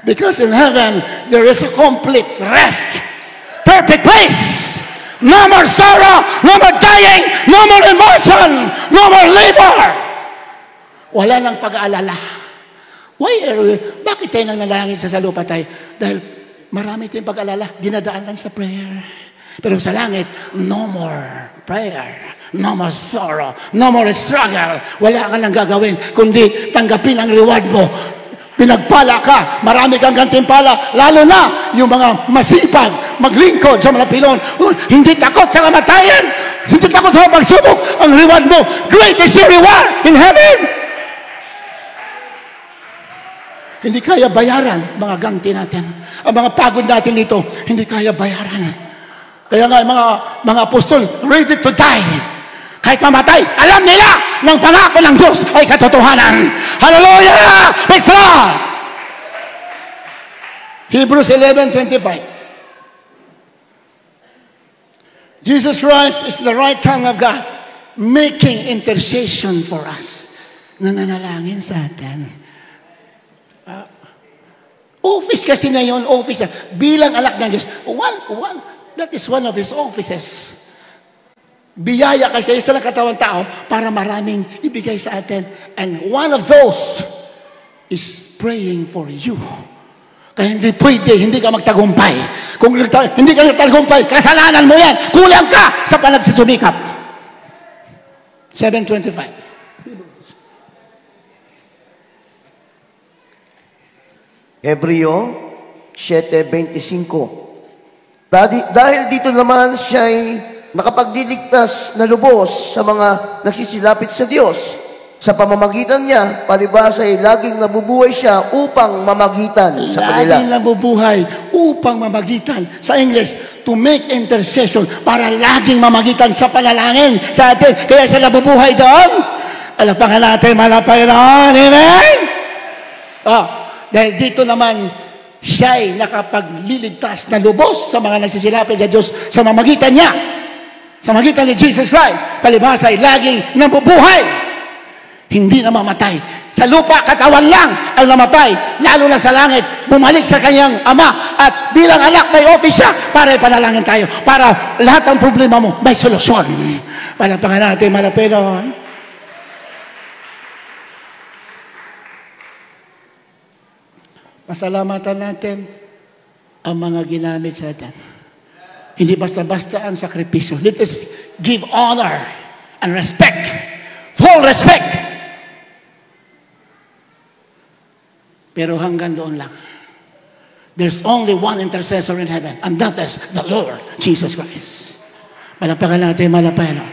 Speaker 1: Because in heaven, there is a complete rest. Perfect place. No more sorrow, no more dying, no more emotion, no more labor. Wala nang pag-aalala. Bakit tayo nang nalangin sa lupa tayo? Dahil marami tayong pag-aalala, dinadaan lang sa prayer. Pero sa langit, no more prayer, no more sorrow, no more struggle. Wala ka nang gagawin, kundi tanggapin ang reward mo. Pinagpala ka, marami kang gantimpala, lalo na yung mga masipag, maglingkod sa mga pilon. Hindi takot sa kamatayan, hindi takot sa pagsubok. Ang reward mo, great is your reward in heaven. Hindi kaya bayaran mga ganti natin. Ang mga pagod natin dito, hindi kaya bayaran. Kaya nga mga apostol, ready to die. Kahit mamatay, alam nila ng pangako ng Diyos ay katotohanan. Hallelujah! Praise the Lord! Hebrews 11:25. Jesus Christ is the right hand of God, making intercession for us. Nananalangin sa atin. Office kasi na yun, office. Bilang anak ng Diyos. That is one of His offices. Biyaya kayo sa katawan tao para maraming ibigay sa atin. And one of those is praying for you. Kaya hindi pwede, hindi ka magtagumpay. Kung hindi ka magtagumpay, kasalanan mo yan. Kulang ka sa panagsisumikap. 7:25.
Speaker 2: Hebreo 7:25. Dahil dito naman siya'y nakapagdiligtas na lubos sa mga nagsisilapit sa Diyos, Sa pamamagitan niya, palibhasa ay laging nabubuhay siya upang mamagitan sa kanila.
Speaker 1: Laging nabubuhay upang mamagitan. Sa English, to make intercession, para laging mamagitan sa panalangin sa atin. Kaya siya nabubuhay doon. Alapakan natin, malapay noon. Amen? Dahil dito naman, siya'y nakapagliligtas na lubos sa mga nagsisilapin sa Diyos sa mamagitan niya. Sa magitan ni Jesus Christ, palibhasa ay laging nabubuhay. Hindi na mamatay. Sa lupa, katawan lang ang namatay. Lalo na sa langit, bumalik sa kanyang ama. At bilang anak, may office siya para ipanalangin tayo. Para lahat ng problema mo, may solusyon. Palapakan natin, malapilon. Pasalamatan natin ang mga ginamit sa atin. Hindi basta-basta ang sakripisyo. Let us give honor and respect. Full respect. Pero hanggang doon lang. There's only one intercessor in heaven, and that is the Lord Jesus Christ. Palapakan natin, malapelo.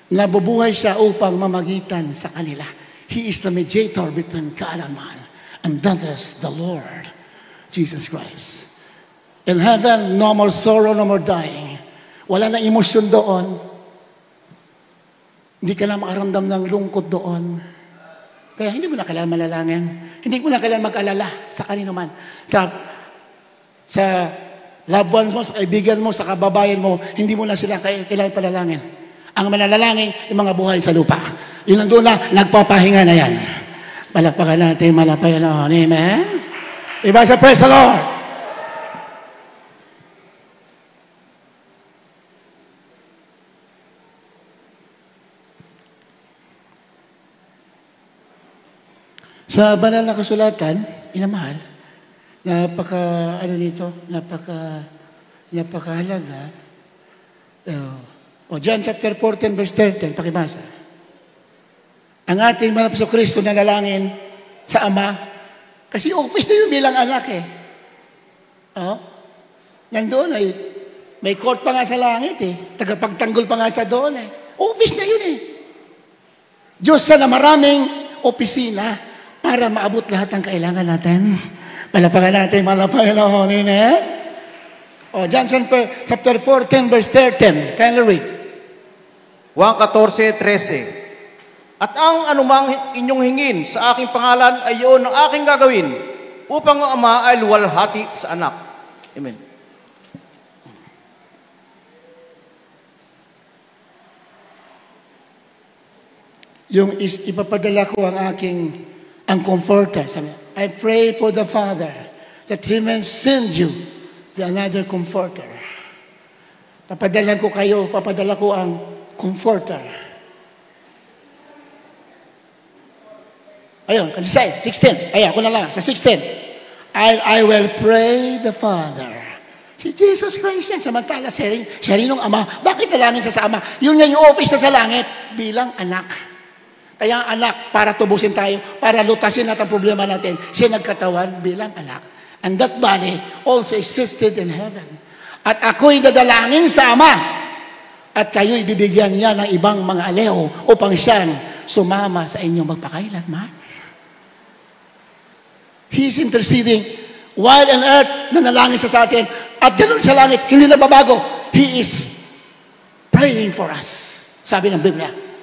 Speaker 1: Nabubuhay siya upang mamagitan sa kanila. He is the mediator between God and man, and that is the Lord Jesus Christ. In heaven, no more sorrow, no more dying. Wala na emosyon doon. Hindi ka na makaramdam ng lungkot doon. Kaya hindi mo na kailangan malalangin. Hindi mo na kailangan mag-alala sa kanino man. Sa loved ones mo, sa kaibigan mo, sa kababayan mo, hindi mo na sila kailangan palalangin. Ang mananalangin, yung mga buhay sa lupa. Yun nandun na, nagpapahinga na yan. Palakpakan natin, malapayan na. Amen? Iba sa praise the Lord. Sa banal na kasulatan, inamahal, napakahalaga. John chapter 14, verse 13, pakibasa. Ang ating Manapso Kristo na nalangin sa Ama, kasi office na yun bilang anak eh. Nandoon ay, may court pa nga sa langit eh. Tagapagtanggol pa nga sa doon eh. Office na yun eh. Diyos na maraming opisina, para maabot lahat ng kailangan natin. Palapakan natin, malapakan ako. Amen? John chapter 14, verse 13. Kindly read.
Speaker 4: Juan 14:13. At ang anumang inyong hingin sa aking pangalan ay yun ang aking gagawin upang ang Ama ay luwalhati sa anak. Amen.
Speaker 1: Yung ipapadala ko ang comforter. Sabi, I pray for the Father that He may send you another comforter. Papadala ko ang comforter. Ayun, 16. Ayan, ako na lang, sa 16. I will pray the Father. Si Jesus Christ yan, samantala siya rin ng Ama. Bakit dalangin siya sa Ama? Yun nga yung office sa langit bilang anak. Kaya ang anak, para tubusin tayo, para lutasin natin ang problema natin, siya nagkatawan bilang anak. And that body also existed in heaven. At ako'y dadalangin sa Ama. At kayo'y bibigyan niya ng ibang mga aleo upang siyang sumama sa inyong magpakailanman. He's interceding while on earth, nanalangin siya sa atin. At ganun sa langit, hindi na babago. He is praying for us. Sabi ng Biblia.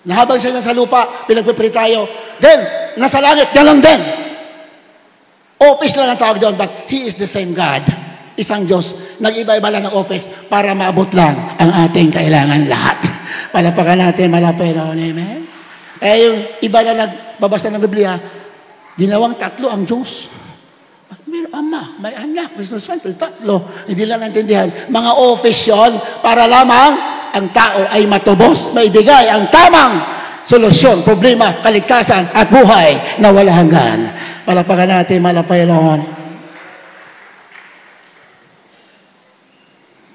Speaker 1: Na habang siya sa lupa, pinagpipray tayo. Then, nasa langit, gano'n din. Office lang ang tawag doon, but He is the same God. Isang Diyos, nag-iba-iba lang ng office para maabot lang ang ating kailangan lahat. Palapakan natin, malapayan ako. Amen? Yung iba na nagbabasa ng Biblia, ginawang tatlo ang Diyos. May Ama, may Anak, may Espiritu, tatlo. Hindi lang naintindihan. Mga office yun para lamang ang tao ay matubos, maibigay ang tamang solusyon, problema, kaligtasan at buhay na wala hanggan. Palapakan natin, malapayan.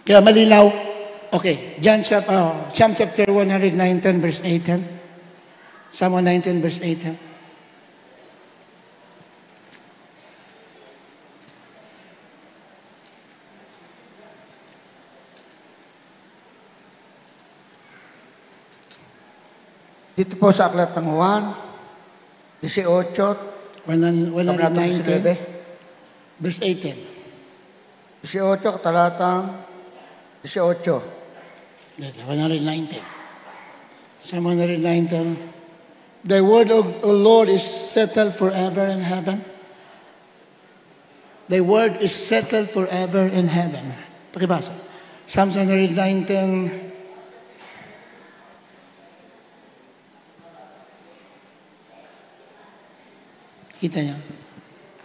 Speaker 1: Kaya malinaw. Okay, Psalm chapter 119, verse 18. Psalm 119, verse 18.
Speaker 3: Dito po sa Aklat ng Juan, 18,
Speaker 1: 119, verse 18.
Speaker 3: 18, talatang 18.
Speaker 1: 119. Psalm 119. The word of the Lord is settled forever in heaven. The word is settled forever in heaven. Pakibasa. Psalm 119. Kita niyo.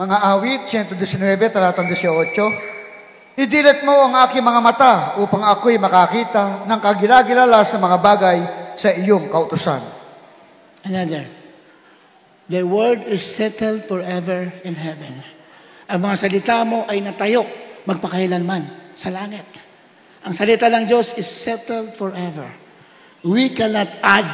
Speaker 3: Mga awit, 119, talatang 18. Idilat mo ang aking mga mata upang ako'y makakita ng kagilagilala sa mga bagay sa iyong kautusan.
Speaker 1: Another. The word is settled forever in heaven. Ang mga salita mo ay natayok magpakailanman sa langit. Ang salita ng Diyos is settled forever. We cannot add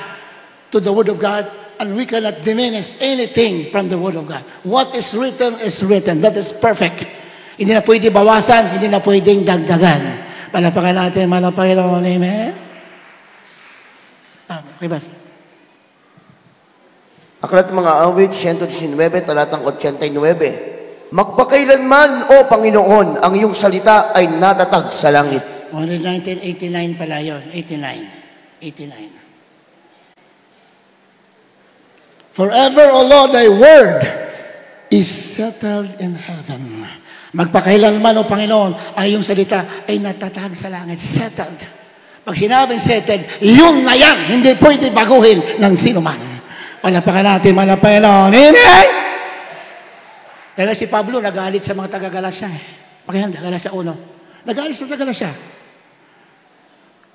Speaker 1: to the word of God and we cannot diminish anything from the word of God. What is written is written. That is perfect. Hindi na pwede bawasan, hindi na pwedeng dagdagan. Palapakan natin, Panginoon. Amen? Okay, basta.
Speaker 2: Aklat ng mga awit, 119, talatang 89. Magpakailanman, O Panginoon, ang iyong salita ay natatag sa langit.
Speaker 1: 119:89 pala yun. 89. Forever, O Lord, thy word is settled in heaven. Magpakailanman, O Panginoon, ay iyong salita ay natatag sa langit. Settled. Pag sinabing settled, yun na yan. Hindi pwede baguhin ng sino man. Palapakan natin, Panginoon. Amen! Kaya si Pablo nagalit sa mga taga-Galasya. Pakihanda, Galasya 1. Nagalit sa taga-Galasya.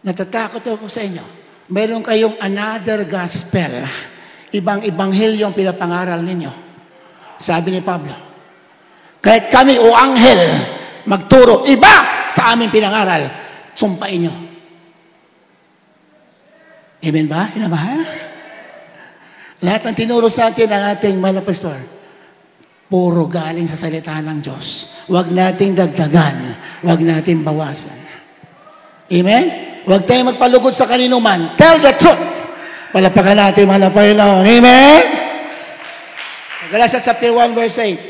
Speaker 1: Natatakot ako sa inyo. Meron kayong another gospel. Ibang ebanghelyo ang pinapangaral ninyo. Sabi ni Pablo, kahit kami o anghel magturo, iba sa aming pinangaral, sumpain nyo. Amen ba? Inamahal? Lahat ng tinuro sa atin ng ating mga pastor, puro galing sa salita ng Diyos. Huwag nating dagdagan. Huwag nating bawasan. Amen? Huwag tayong magpalugod sa kanino man. Tell the truth. Palapakan natin, mga Panginoon. Amen? Galatians chapter 1, verse 8.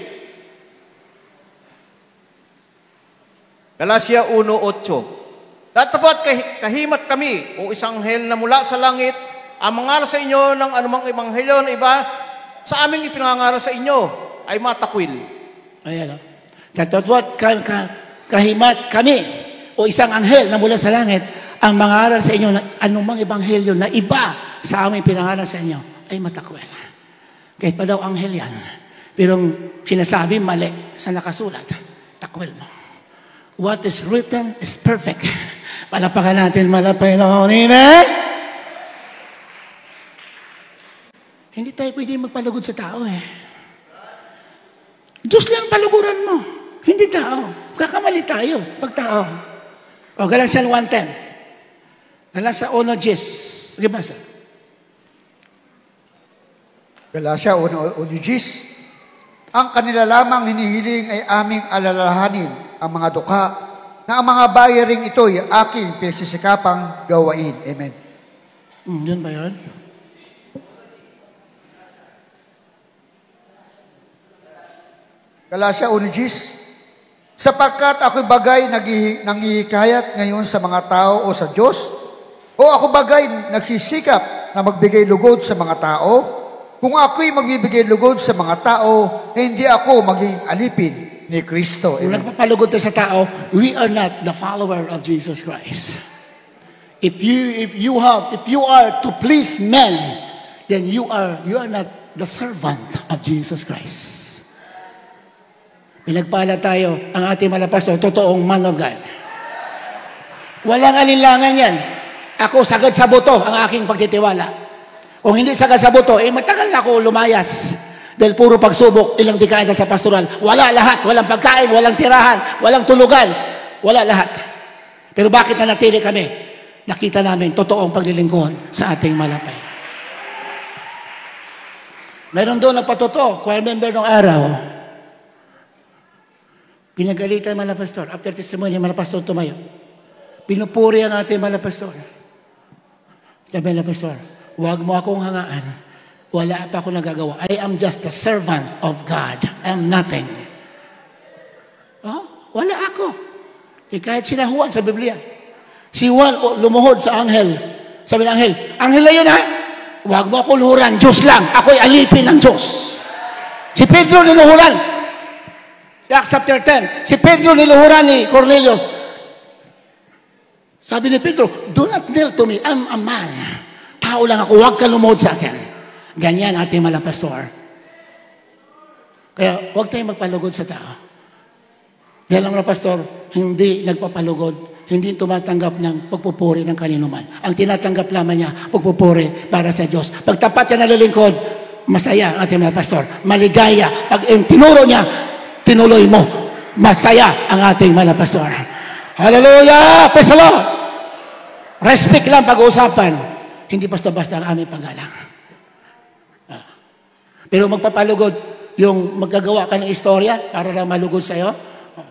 Speaker 4: Galatia 1:8. Datapat kahimat kami o isang anghel na mula sa langit ang mangaral sa inyo ng anumang ebanghelyo na iba sa aming ipinangaral sa inyo ay matakwil.
Speaker 1: Ayan o. Datapat kahimat kami o isang anghel na mula sa langit ang mangaral sa inyo ng anumang ebanghelyo na iba sa aming pinangaral sa inyo ay matakwil. Kahit pa daw anghel yan. Pero sinasabi mali sa nakasulat, takwil mo. What is written is perfect. Palapakan natin, Panginoon. Amen? Hindi tayo pwede magpalugod sa tao eh. Diyos lang paluguran mo. Hindi tao. Kakamali tayo pag tao. O, Galatians 1:10. Galatians 1:10. Sige basa.
Speaker 3: Galatia 1:10. Ang kanila lamang hinihiling ay aming alalahanin ang mga dukha na ang mga bayaring ito'y aking pinagsisikapang gawain. Amen.
Speaker 1: Yun ba yun?
Speaker 3: Galatia 1:10. Sapagkat ako'y bagay nanghihikayat ngayon sa mga tao o sa Diyos, o ako bagay nagsisikap na magbigay lugod sa mga tao, kung ako'y magbibigay lugod sa mga tao, hindi ako magiging alipin ni Kristo.
Speaker 1: Kung nagpapalugod tayo sa tao, we are not the follower of Jesus Christ. If you are to please men, then you are not the servant of Jesus Christ. Pinagpala tayo, ang ating mga pastor, totoong man of God. Walang alinlangan yan. Ako, sagad sa buto ang aking pagtitiwala. Kung hindi sagad sa buto, matagal na ako lumayas. Dahil puro pagsubok, ilang dekada sa pastoral. Wala lahat, walang pagkain, walang tirahan, walang tulugan. Wala lahat. Pero bakit nanatili kami? Nakita namin totoong paglilingkuhan sa ating malapay. Meron doon nagpatotoo, choir member nung araw. Pinagalitan mga pastor. After testimony, mga pastor tumayo. Pinupuri ang ating mga pastor. Sabi ng pastor, huwag mo akong hangaan. Wala pa ako nagagawa. I am just a servant of God. I am nothing. Oh, wala ako. Kahit sina Juan sa Biblia. Si Juan lumuhod sa anghel. Sabi ng anghel, anghel na yun ha? Huwag mo ako luhuran, Diyos lang. Ako'y alipin ng Diyos. Si Pedro niluhuran. Acts chapter 10. Si Pedro niluhuran ni Cornelius. Sabi ni Pedro, do not kneel to me. I'm a man. Tao lang ako. Huwag ka lumuhod sa akin. Ganyan ating mga pastor. Kaya huwag tayong magpalugod sa tao. Dahil ang mga pastor, hindi nagpapalugod. Hindi tumatanggap ng pagpupuri ng kanino man. Ang tinatanggap lamang niya, pagpupuri para sa Diyos. Pagtapat niya nalilingkod, masaya ang ating mga pastor. Maligaya. Pag tinuro niya, tinuloy mo. Masaya ang ating mga pastor. Hallelujah! Praise the Lord! Respect lang pag-uusapan. Hindi basta-basta ang aming paggalang. Pero magpapalugod, yung magagawa ka ng istorya para lang malugod sa'yo,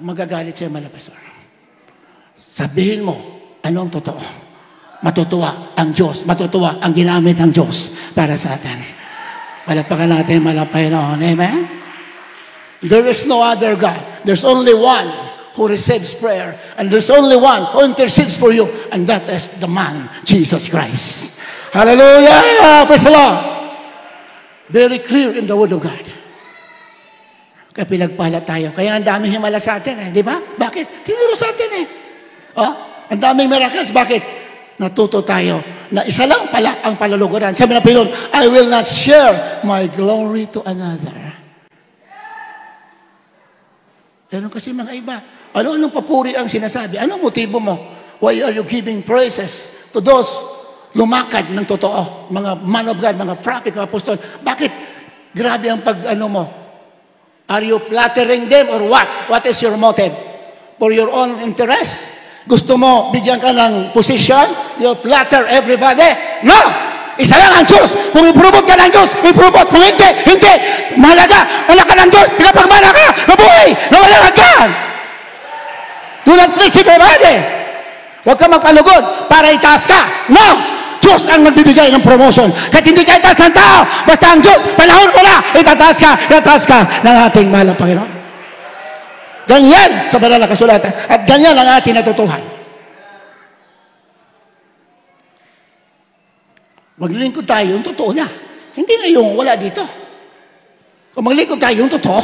Speaker 1: magagalit sa'yo mga pastor. Sabihin mo, anong totoo? Matutuwa ang Diyos. Matutuwa ang ginamit ng Diyos para sa atin. Palapakan natin, malapay noon. Amen? There is no other God. There's only one who receives prayer. And there's only one who intercedes for you. And that is the man, Jesus Christ. Hallelujah! Praise the Lord! Very clear in the Word of God. Kaya pinagpala tayo. Kaya ang daming himala sa atin. Di ba? Bakit? Tinuro sa atin Oh, ang daming miracles. Bakit? Natuto tayo na isa lang pala ang paluluguran. Sabi na Panginoon, I will not share my glory to another. Ganun kasi mga iba. Ano-anong papuri ang sinasabi? Anong motibo mo? Why are you giving praises to those lumakad ng totoo? Mga man of God, mga prophet, mga apostol. Bakit? Grabe ang pag-ano mo. Are you flattering them or what? What is your motive? For your own interest? Gusto mo bigyan ka ng position? You flatter everybody? No! Isa lang ang Diyos. Kung iprobot ka ng Diyos, iprobot. Kung hindi, hindi. Mahalaga, wala ka ng Diyos. Pinapagmana ka. Nabuhay. Nawala ka. Do not please everybody. Huwag ka magpalugod para itaas ka. No! Diyos ang nagbibigay ng promotion. Kahit hindi ka itaas ng tao, basta ang Diyos, panahon ko na, itataas ka ng ating mahal na Panginoon. Ganyan sa banal na kasulatan. At ganyan ang ating natutuhan. Maglilingkod tayo, yung totoo na. Hindi na yung wala dito. Kung maglilingkod tayo, yung totoo.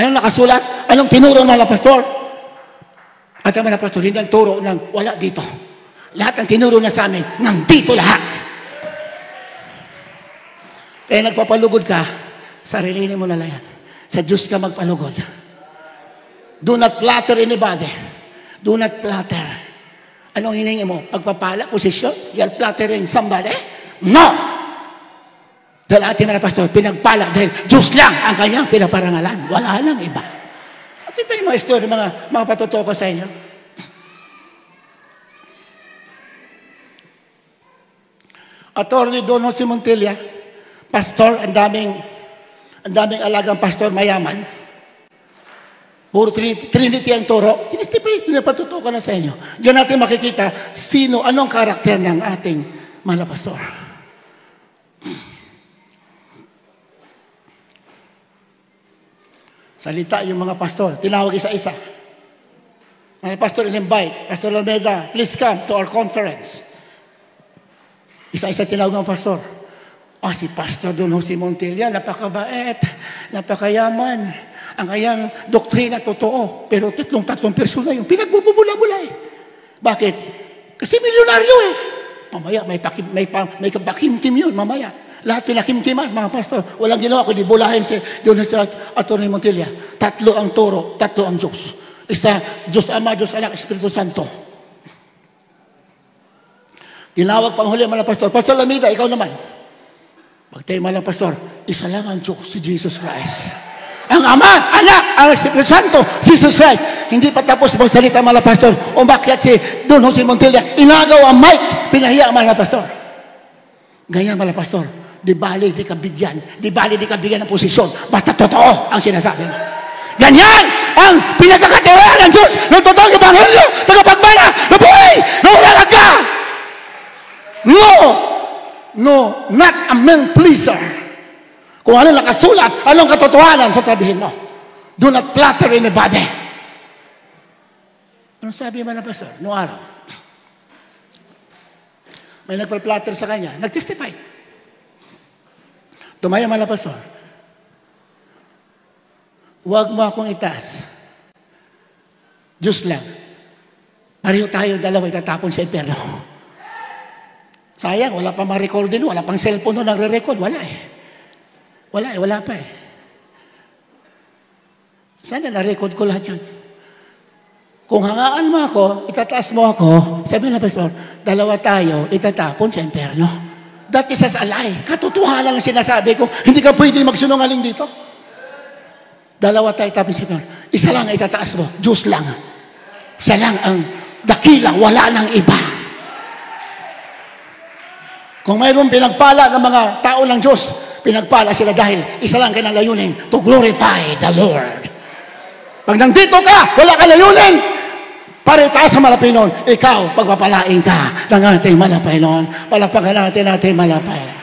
Speaker 1: Anong nakasulat? Anong tinuro ng pastor? At ang mga pastor, hindi nagturo ng wala dito. Lahat ang tinuro na sa amin, nandito lahat. Kaya nagpapalugod ka, sarili mo na lang yan. Sa Diyos ka magpalugod. Do not flatter anybody. Do not flatter. Anong hiningi mo? Pagpapala, posisyon? You're flattering somebody? No! Dahil ating mga pastor, pinagpala dahil Diyos lang ang kanyang pinaparangalan. Wala lang iba. Kita yung mga story, mga patutuko sa inyo. Attorney Don Jose Montilla, pastor, ang daming alagang pastor, mayaman. Puro Trinity ang turo. Pinapatuto ko na sa inyo. Diyan natin makikita anong karakter ng ating mga pastor. Salita yung mga pastor. Tinawag isa-isa. Mga pastor in-invite. Pastor Almeida, please come to our conference. Isa-isa tinawag ng pastor. Si Pastor Don Jose Montilla, napakabait, napakayaman. Ang kayang doktrina totoo. Pero tatlong persona yung pinagbubula-bula Bakit? Kasi milyonaryo Mamaya, may pakimkim yun, mamaya. Lahat pinakimkiman, mga pastor. Walang ginawa, kundi bulahin si Don Jose Atty. Montilla. Tatlo ang turo, tatlo ang Diyos. Isa, Diyos Ama, Diyos Anak, Espiritu Santo. Tinawag pang huli mga pastor. Pastor Lamida, ikaw naman. Pagtayo mga pastor, isa lang ang Diyos, si Jesus Christ. Ang Ama, Anak, ang Espiritu Santo, Jesus Christ. Hindi pa tapos magsalita mga pastor. Umakyat si Don Jose Montilla. Inagaw ang mic, pinahiya mga pastor. Ganyan mga pastor. Di bali, di ka bigyan. Di bali, di ka bigyan ng posisyon. Basta totoo ang sinasabi mo. Ganyan ang pinagkakatiwala ng Diyos ng totoong ebanghelyo, tagapagmana, nabuhay, nawala ka! No! not a man pleaser. Kung ano nakasulat, anong katotohanan, sasabihin mo. Do not flatter anybody. Anong sabi mo na pastor? Noong araw, may nagpa-flatter sa kanya, nag-testify. Tumaya man na pastor, huwag mo akong itaas. Diyos lang. Pareho tayo dalawa itatapon sa impyerno. Sayang, wala pa ma-record din, wala pang cellphone na nagre-record, wala eh. Wala pa eh. Sana na-record ko lahat yan. Kung hangaan mo ako, itataas mo ako, sabi na pastor, dalawa tayo, itatapon sa impyerno. That is a lie. Katotohanan lang sinasabi ko. Hindi ka pwede magsunungaling dito. Dalawa tayo tapos sa impyerno. Isa lang itataas mo, Diyos lang. Siya lang ang dakila, wala nang iba. Kung mayroong pinagpala ng mga tao ng Diyos, pinagpala sila dahil isa lang kanilang layunin, to glorify the Lord. Pag nandito ka, wala ka layunin, para itaas sa Malapainon, ikaw, pagpapalain ka ng ating Malapainon. Palapakan natin ating Malapainon.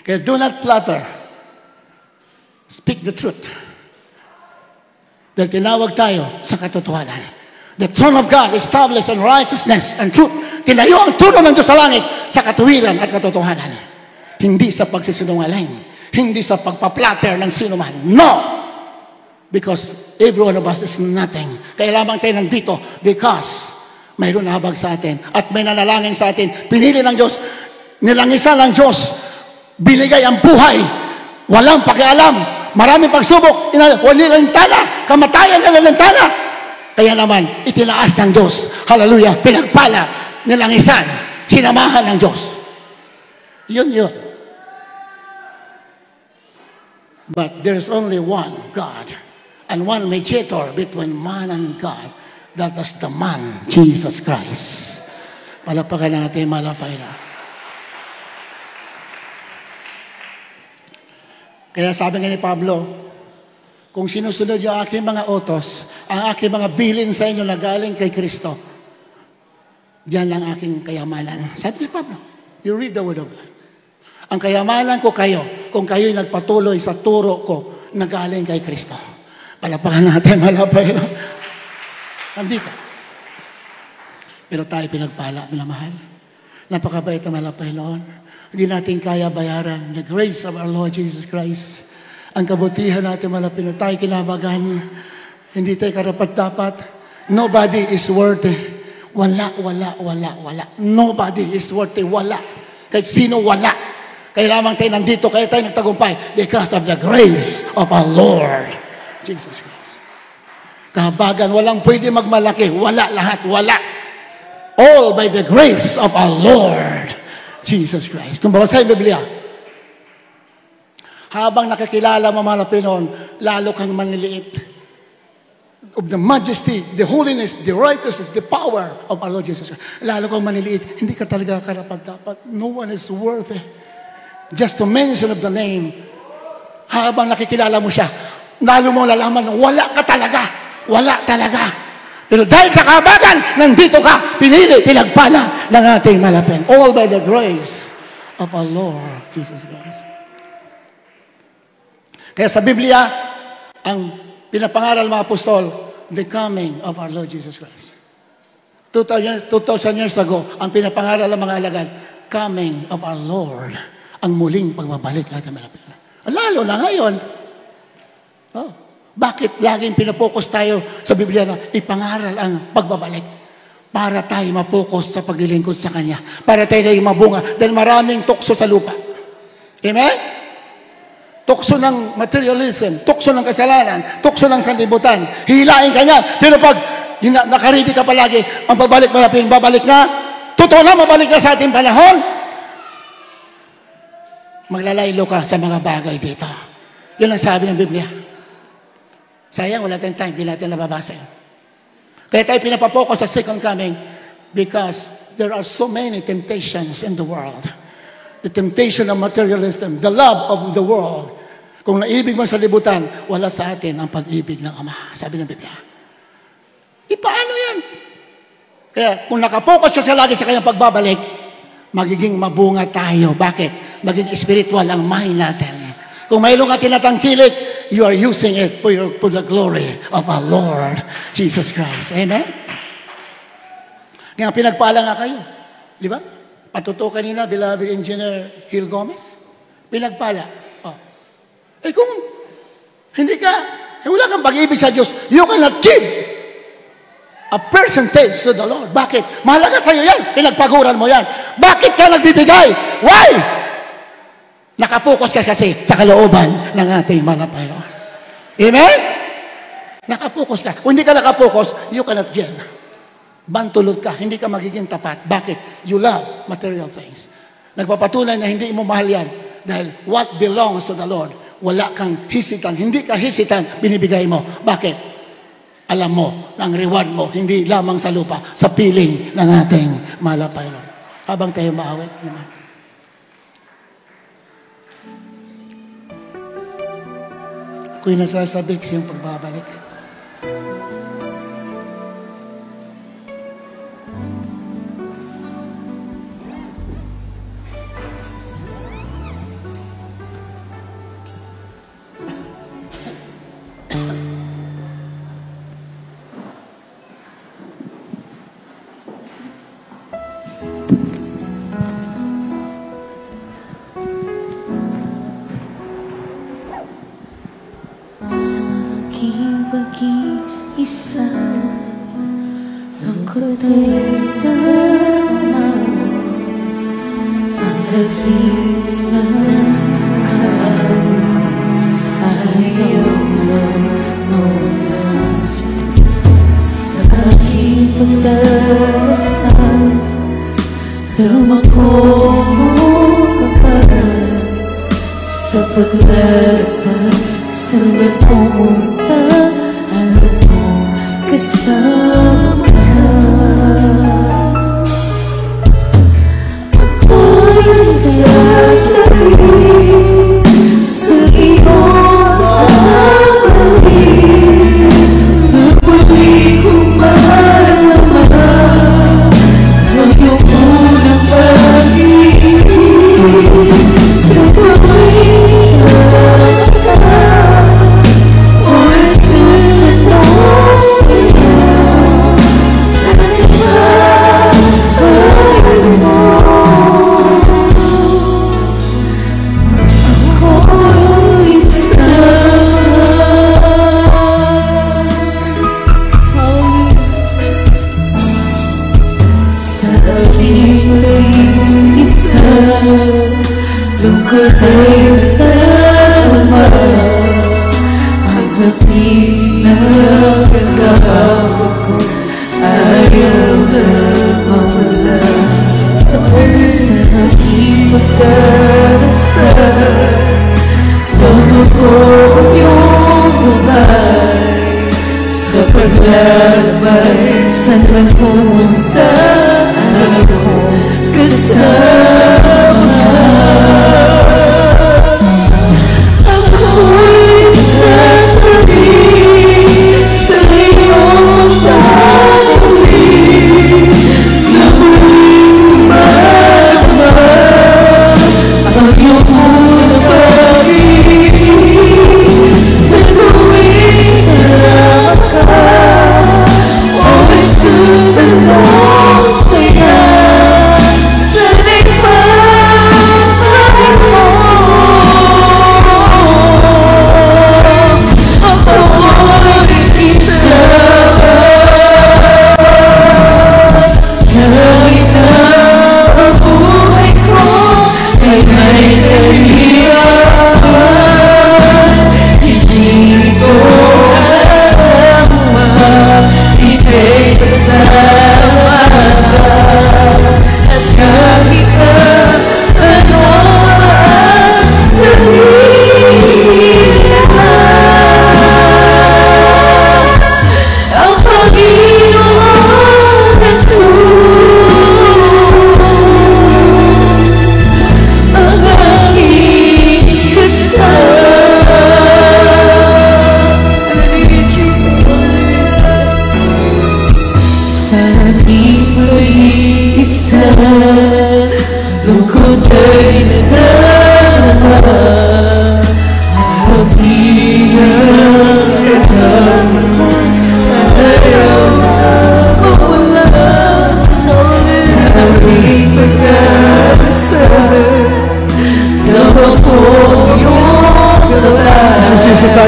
Speaker 1: Kaya do not flatter. Speak the truth. Dahil tinawag tayo sa katotohanan. The throne of God established in righteousness and truth. Tinayo ang trono ng Diyos sa langit sa katuwiran at katotohanan. Hindi sa pagsisinungaling. Hindi sa pagpa-flatter ng sino man. No! Because every one of us is nothing. Kaya lamang tayo nandito because mayroon na habag sa atin at may nanalangin sa atin. Pinili ng Diyos, nilangisan ng Diyos, binigay ang buhay. Walang pakialam. Maraming pagsubok. Walalantana. Kamatayan na lalantana. Kaya naman, itinaas ng Diyos. Hallelujah. Pinagpala. Nilangisan. Sinamahan ng Diyos. Yun. But there's only one God and one mediator between man and God. That is the man, Jesus Christ. Palapakan natin, malapay na. Kaya sabi nga ni Pablo, kung sinusunod yung aking mga utos, ang aking mga bilin sa inyo na galing kay Kristo, diyan lang aking kayamanan. Sabi ni Pablo, you read the word of God. Ang kayamanan ko kayo, kung kayo'y nagpatuloy sa turo ko na galing kay Kristo. Palapakan natin, malapay na. Nandito. Pero tayo pinagpala, minamahal. Napakabait na malapay noon. Hindi natin kaya bayaran the grace of our Lord Jesus Christ. Ang kabutihan natin malapit na tayo kinabagan. Hindi tayo karapat-dapat. Nobody is worthy. Wala. Nobody is worthy. Wala. Kahit sino wala. Kaya lamang tayo nandito, kaya tayo nagtagumpay because of the grace of our Lord Jesus Christ. Kahabagan, walang pwede magmalaki. Wala lahat. Wala. All by the grace of our Lord Jesus Christ. Kung babasahin ang Biblia, habang nakikilala mo mga Pinon, lalo kang manliliit of the majesty, the holiness, the righteousness, the power of our Lord Jesus Christ. Lalo kang manliliit, hindi ka talaga karapat-dapat. No one is worthy. Just to mention of the name, habang nakikilala mo siya, lalo mo lalaman, wala ka talaga. Wala talaga. Pero dahil sa kahabagan, nandito ka, pinili, pinagpala ng ating malapin. All by the grace of our Lord Jesus Christ. Kaya sa Biblia, ang pinapangaral ng mga apostol, the coming of our Lord Jesus Christ. 2,000 years ago, ang pinapangaral ng mga alagad, coming of our Lord, ang muling pagbabalik natin malapit. Lalo na ngayon. Oh, bakit laging pinapokus tayo sa Biblia na ipangaral ang pagbabalik? Para tayo mapokus sa paglilingkod sa Kanya. Para tayo na mabunga. Dahil maraming tukso sa lupa. Amen? Tukso ng materialism, tukso ng kasalanan, tukso ng sanlibutan. Hilain ka niyan. Pero pag nakaredy ka palagi, ang pagbalik malapit, babalik na. Totoo na, mabalik na sa ating panahon. Maglalaylo ka sa mga bagay dito. Yun ang sabi ng Biblia. Sayang, wala tayong time, hindi natin nababasa yun. Kaya tayo pinapapokus sa second coming because there are so many temptations in the world. The temptation of materialism, the love of the world. Kung naibig mo sa libutan, wala sa atin ang pag-ibig ng Ama. Sabi ng Biblia. Paano yan? Kaya kung nakapokus ka lagi sa kanyang pagbabalik, magiging mabunga tayo. Bakit? Magiging spiritual ang mind natin. Kung mayroon ka tinatangkilik, you are using it for the glory of our Lord Jesus Christ. Amen? Kaya pinagpala nga kayo. Di ba? Patuto kanina, beloved Engineer Gil Gomez. Pinagpala. Oh. Eh kung hindi ka, wala kang pag-ibig sa Diyos, you cannot give a percentage to the Lord. Bakit? Mahalaga sa iyo yan. Pinagpaguran mo yan. Bakit ka nagbibigay? Why? Nakapokus ka kasi sa kalooban ng ating mga Panginoon. Amen? Nakapokus ka. Kung hindi ka nakapokus, you cannot give. Bantulot ka. Hindi ka magiging tapat. Bakit? You love material things. Nagpapatunay na hindi mo mahal yan. Dahil what belongs to the Lord, wala kang hisitan. Hindi ka hisitan, binibigay mo. Bakit? Alam mo, ang reward mo, hindi lamang sa lupa, sa piling ng ating mahal na Panginoon. Habang tayo maawit naman. Kung nasasabik siyang pagbabalik.
Speaker 5: Isa ang kutay-tama ang hagin ng ayaw na mawala sa aking pagdarasal dumako kapag sa paglalakbay sa may pumunta kasama ka. Ako'y sasabihin sa iyong pagkakalin na muli kong maramdaman ang iyong unang pag-ibig sa tuwing sama ka. O Jesus, lungkot ay tama ang hapin na pagkakawa ko ayaw na mawala sa aking pagdarasal dumako yung buhay sa paglalakbay saan man pumunta ako kasama. Ako'y sasabihin sa iyong pag-ibig na muling maramdaman ang iyong unang pag-ibig sa tuwing sama ka. O Jesus,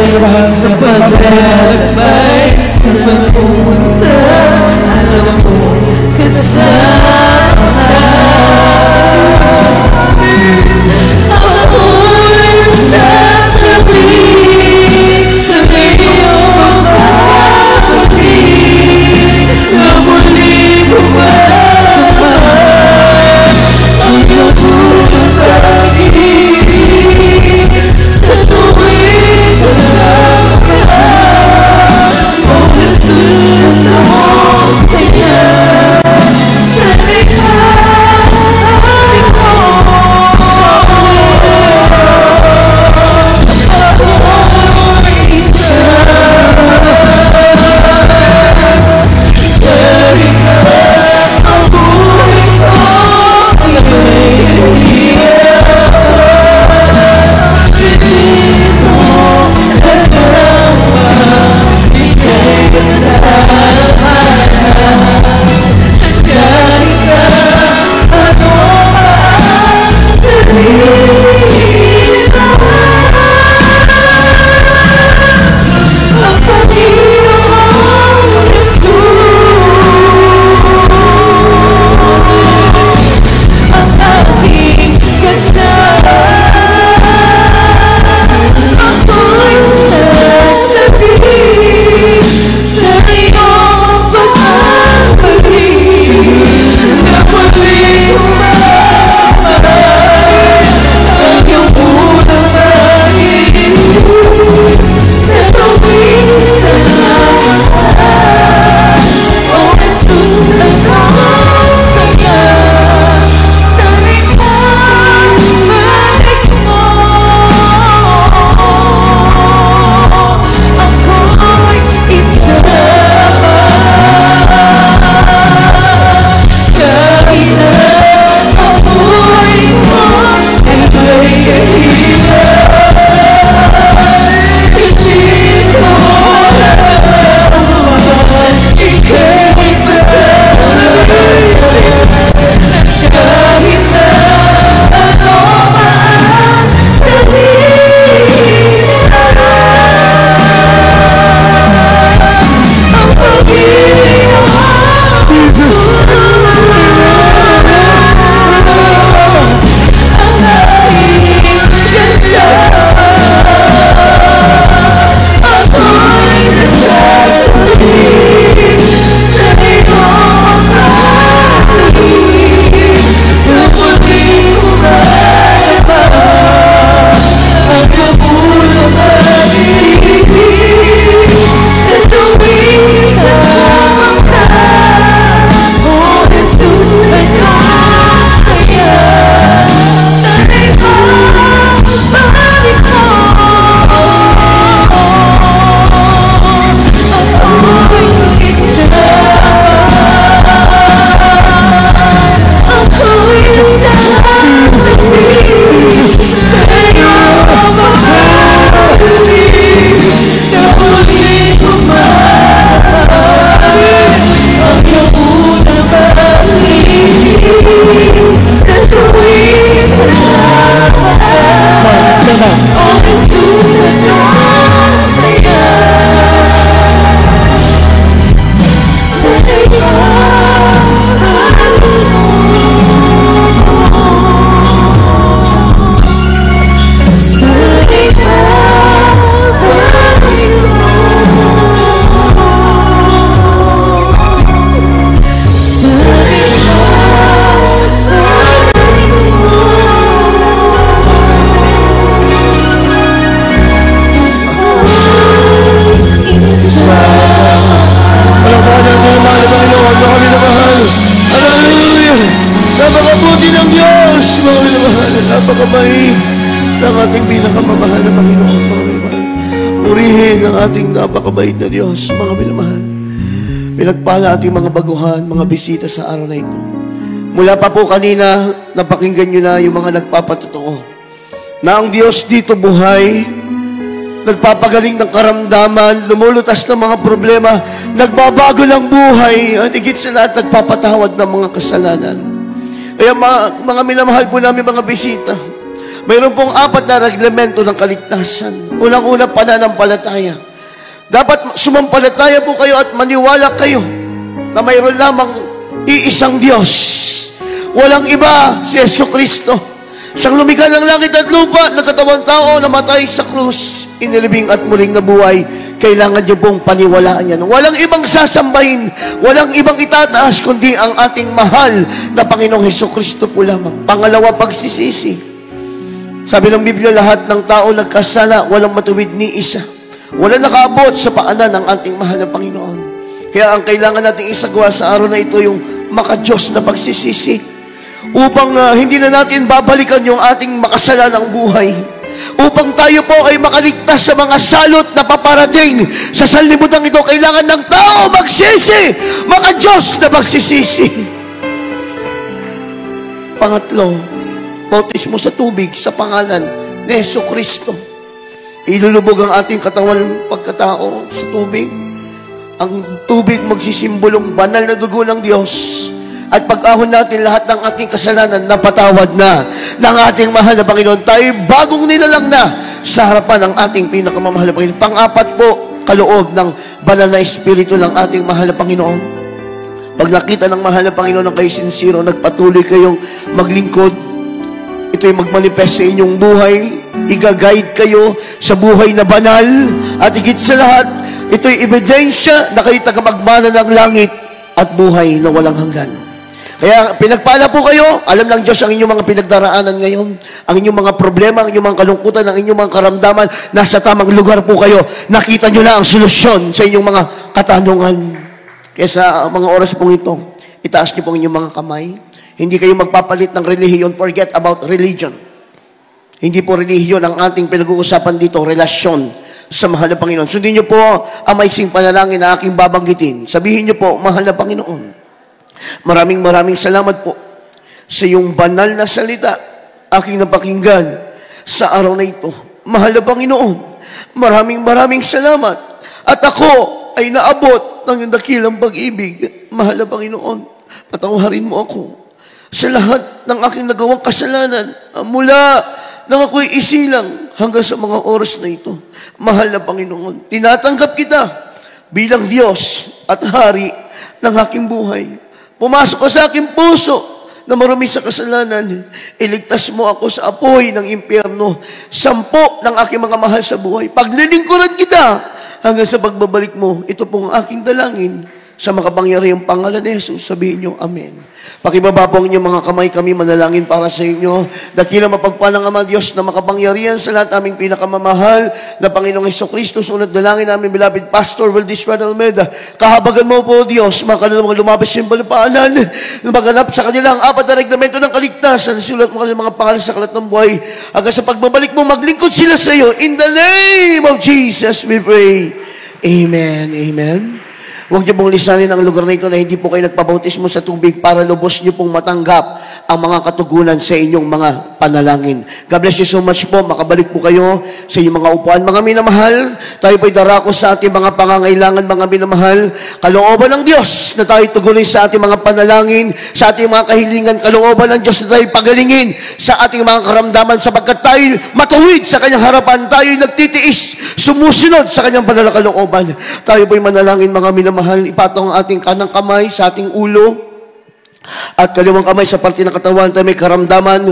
Speaker 5: sa paglalakbay, sa pagpunta, alam mo kasama. Ako'y sasabik sa iyong pag-ibig na muling bumabalik ang iyong unang pag-ibig sa tuwing sasama ka. O Jesus, ako sa'yo sa likhain ko. Ako'y isa dahil na ang buhay ko ay hindi mo nagama, ika'y kasama na. Kahit na ano man sabihin ang Panginoong Jesus ang aking kasama. Ako'y sasabihin sa iyong pagpapahig na muling bumabalik ang iyong unang pag-ibig sa tuwing sasama ka. O Jesus, ako sa'yo sa likhain mo. Ako'y isa kahit na ang buhay mo ay may kahirap, hindi ko nalaman, ika'y sasabihin kahit na ano man sabihin ang Panginoong Jesus ang aking kasama. Ako'y sasabihin sa iyong pag-ibig na muling bumabalik ang iyong unang pag-ibig sa tuwing sasama ka. O Jesus, ako sa'yo sa likhain ko. Ako'y isa, ako'y sasabihin sa iyong pag-ibig na muling bumabalik ang iyong unang pag-ibig sa tuwing sasama ka. O Jesus, ako sa'yo sa likhain mo. Sa likhain mo. Sa
Speaker 2: Palapalan mo naman ang Panginoon, mga minamahal. Hallelujah! Napakabuti ng Diyos, mga minamahal. Napakabait ng ating pinakamamahal na Panginoon, mga minamahal. Purihin ang ating napakabait na Diyos, mga minamahal. Pinagpala ating mga baguhan, mga bisita sa araw na ito. Mula pa po kanina, napakinggan nyo na yung mga nagpapatotoo na ang Diyos dito buhay, nagpapagaling ng karamdaman, lumulutas ng mga problema, nagbabago ng buhay, at higit sa lahat, nagpapatawad ng mga kasalanan. Kaya mga minamahal po namin mga bisita, Mayroon pong 4 na reglamento ng kaligtasan. Unang-una, pananampalataya. Dapat sumampalataya po kayo at maniwala kayo na mayroon lamang iisang Diyos. Walang iba, si Jesucristo. Siyang lumikha ng langit at lupa, nagkatawang tao, namatay sa krus, inilibing at muling nabuhay. Kailangan niyo pong paniwalaan yan. Walang ibang sasambahin, walang ibang itataas, kundi ang ating mahal na Panginoong Jesucristo po lamang. Pangalawa, pagsisisi. Sabi ng Biblia, lahat ng tao nagkasala, walang matuwid ni isa. Walang nakaabot sa paanan ng ating mahal na Panginoon. Kaya ang kailangan natin isagawa sa araw na ito, yung maka-Diyos na pagsisisi. Upang hindi na natin babalikan yung ating makasalanang buhay. Upang tayo po ay makaligtas sa mga salot na paparating sa sanlibutan ito, kailangan ng tao magsisi, maka-Diyos na pagsisisi. Pangatlo, bautismo sa tubig sa pangalan ni Jesucristo. Ilulubog ang ating katawan pagkatao sa tubig. Ang tubig magsisimbolong banal na dugo ng Diyos. At pag-ahon natin lahat ng ating kasalanan, napatawad na ng ating mahal na Panginoon. Tayo bagong nilalang na sa harapan ng ating pinakamamahal na Panginoon. Pang-4 po, kaloob ng banal na Espiritu ng ating mahal na Panginoon. Pag nakita ng mahal na Panginoon ng kayo sincero, nagpatuloy kayong maglingkod, ito'y magmanifest sa inyong buhay, i-guide kayo sa buhay na banal, at higit sa lahat, ito'y ebidensya na kayo tagamagmana ng langit at buhay na walang hanggan. Kaya pinagpala po kayo, alam ng Diyos ang inyong mga pinagdaraanan ngayon, ang inyong mga problema, ang inyong mga kalungkutan, ang inyong mga karamdaman, nasa tamang lugar po kayo. Nakita nyo na ang solusyon sa inyong mga katanungan. Kaya sa mga oras pong ito, itaas niyo po ang inyong mga kamay. Hindi kayo magpapalit ng relihiyon. Forget about religion. Hindi po relihiyon ang ating pinag-uusapan dito, relasyon sa mahal na Panginoon. Sundin niyo po ang maising panalangin na aking babanggitin. Sabihin niyo po, mahal na Panginoon, maraming salamat po sa iyong banal na salita, aking napakinggan sa araw na ito. Mahal na Panginoon, maraming salamat. At ako ay naabot ng dakilang pag-ibig. Mahal na Panginoon, patawarin mo ako sa lahat ng aking nagawang kasalanan mula nang ako'y isilang hanggang sa mga oras na ito. Mahal na Panginoon, tinatanggap kita bilang Diyos at Hari ng aking buhay. Pumasok ka sa aking puso na marumi sa kasalanan. Iligtas mo ako sa apoy ng impyerno. 10 ng aking mga mahal sa buhay. Paglilingkuran kita hanggang sa pagbabalik mo. Ito pong aking dalangin sa makapangyarihang pangalan ni Jesus. Sabihin niyo, Amen. Pakibaba po ang inyong mga kamay, kami manalangin para sa inyo. Dakilang mapagpalang Ama Diyos na makapangyarihan sa lahat aming pinakamamahal na Panginoong Jesucristo. Sunod dalangin namin, beloved Pastor Valdez Almeida. Kahabagan mo po, Diyos, mga kanilang lumabas yung balupaanan, na maghanap sa kanilang 4 na reglamento ng kaligtasan, sulat mo kanilang mga pangalan sa kalat ng buhay. Hanggang sa pagbabalik mo, maglingkod sila sa iyo. In the name of Jesus, we pray. Amen. Amen. Huwag niyo pong lisanin ang lugar na ito na hindi po kayo nagpabautismo sa tubig para lubos niyo pong matanggap ang mga katugunan sa inyong mga panalangin. God bless you so much po. Makabalik po kayo sa inyong mga upuan. Mga minamahal, tayo po'y darako sa ating mga pangangailangan, mga minamahal. Kalooban ng Diyos na tayo tugunin sa ating mga panalangin, sa ating mga kahilingan. Kalooban ng Diyos na tayo pagalingin sa ating mga karamdaman sapagkat tayo matuwid sa kanyang harapan. Tayo nagtitiis, sumusunod sa kanyang panalakalooban. Tayo po'y manalangin, mga minamahal. Ipatong ang ating kanang kamay sa ating ulo at kaliwang kamay sa parte ng katawan tayo may karamdaman.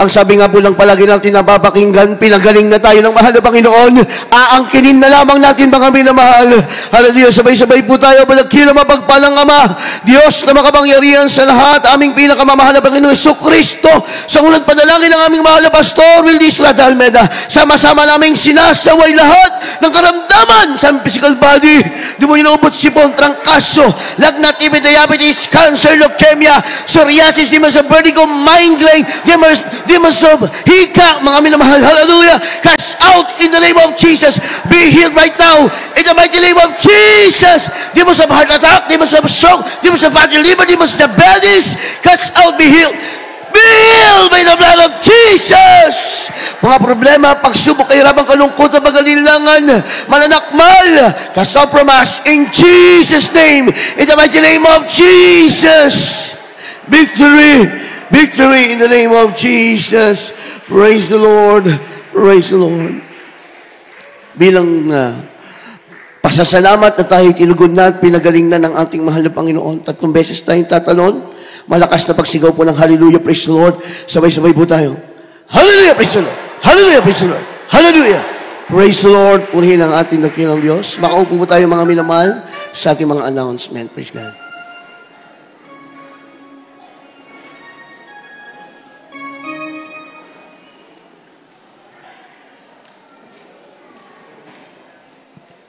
Speaker 2: Ang sabi nga po lang palagi natin napapakinggan, pinagaling na tayo ng mahal na Panginoon. Aangkinin na lamang natin mga minamahal. Hallelujah, sabay-sabay po tayo. Malagkila mapagpalang Ama, Diyos na makapangyarihan sa lahat, aming pinakamamahal na Panginoon Jesucristo. Sa unang panalangin ng aming mahal na Pastor Valdez Almeida, sama-sama naming sinasaway lahat ng karamdaman sa physical body. Di mo inaubot sipon, trangkaso, lagnat, TB, diabetes, cancer, leukemia, psoriasis, demons of vertigo, migraine, demons of hika, mga minamahal. Hallelujah. Cast out in the name of Jesus. Be healed right now in the mighty name of Jesus. Demons of heart attack, demons of stroke, demons of fatty liver, demons of diabetes, cast out, be healed. Be healed by the blood of Jesus. Mga problema, pagsubok, kahirapang, kalungkutan, pag-alilangan, mananakmal, cast out from us in Jesus' name. In the mighty name of Jesus. Victory. Victory in the name of Jesus. Praise the Lord. Praise the Lord. Bilang pasasalamat na tayo tinugod na at pinagaling na ng ating mahal na Panginoon. 3 beses tayong tatalon. Malakas na pagsigaw po ng hallelujah, praise the Lord. Sabay-sabay po tayo. Hallelujah, praise the Lord. Hallelujah, praise the Lord. Hallelujah. Praise the Lord. Purihin ang ating dakilang Diyos. Makaupo po tayo mga minamahal sa ating mga announcement. Praise God.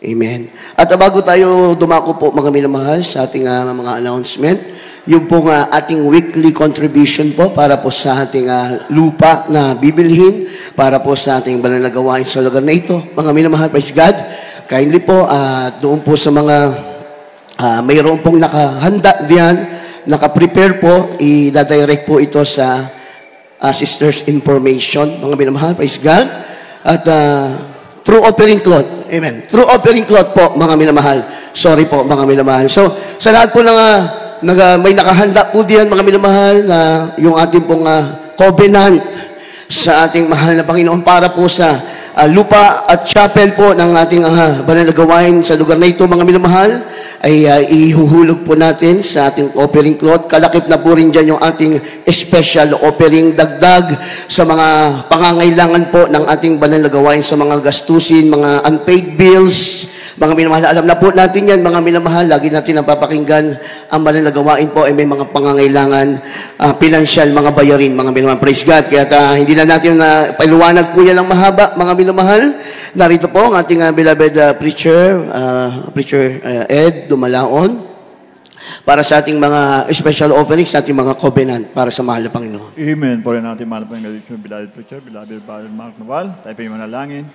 Speaker 2: Amen. At bago tayo dumako po mga minamahal sa ating mga announcement, yung pong ating weekly contribution po para po sa ating lupa na bibilhin, para po sa ating banal na gawain sa lugar na ito. Mga minamahal, praise God. Kindly po, doon po sa mga mayroon pong nakahanda diyan, nakaprepare po, i-direct po ito sa sisters information. Mga minamahal, praise God. At through offering cloth. Amen. Through offering cloth po, mga minamahal. Sorry po, mga minamahal. So, sa lahat po ng may nakahanda po diyan, mga minamahal, na yung ating pong covenant sa ating mahal na Panginoon para po sa lupa at chapel po ng ating banal na gawain sa lugar na ito, mga minamahal, ay ihuhulog po natin sa ating offering cloth. Kalakip na po rin dyan yung ating special offering, dagdag sa mga pangangailangan po ng ating banal na gawain sa mga gastusin, mga unpaid bills. Mga minamahal, alam na po natin yan, mga minamahal, lagi natin napapakinggan ang banal na gawain po ay may mga pangangailangan, pinansyal, mga bayarin, mga minamahal. Praise God. Kaya hindi na natin na paliwanag po yan ng mahaba, mga minamahal. Narito po ang ating beloved preacher Ed Dumalaon, para sa ating mga special offerings, sa ating mga covenant, para sa mahal na Panginoon.
Speaker 6: Amen. Po rin natin mahal na Panginoon, beloved preacher, beloved Mark Naval, tayo pa yung manalangin.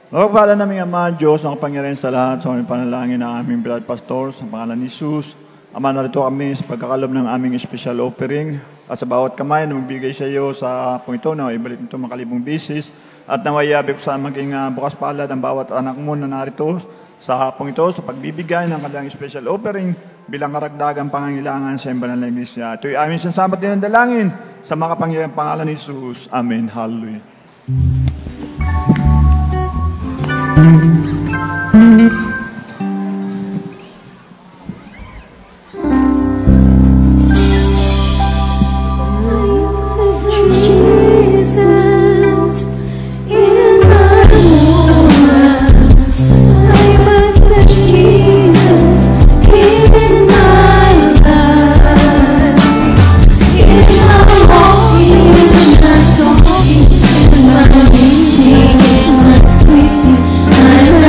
Speaker 6: Magpapala namin Ama, Diyos, ang kapangyarihan sa lahat, sa aming panalangin ng aming beloved pastor, sa pangalan ni Jesus. Ama, narito kami sa pagkakalob ng aming special offering, at sa bawat kamay na magbigay sa iyo sa hapong ito, na ibalik nito makalibong bisis, at nawayabi ko sa maging bukas palad ang bawat anak mo na narito sa hapong ito, sa pagbibigay ng kanilang special offering, bilang karagdagang pangangailangan sa banal na iglesia. Ito'y aming sinasabat din ng dalangin sa makapangyarihang pangalan ni Jesus. Amen. Hallelujah.
Speaker 5: I'm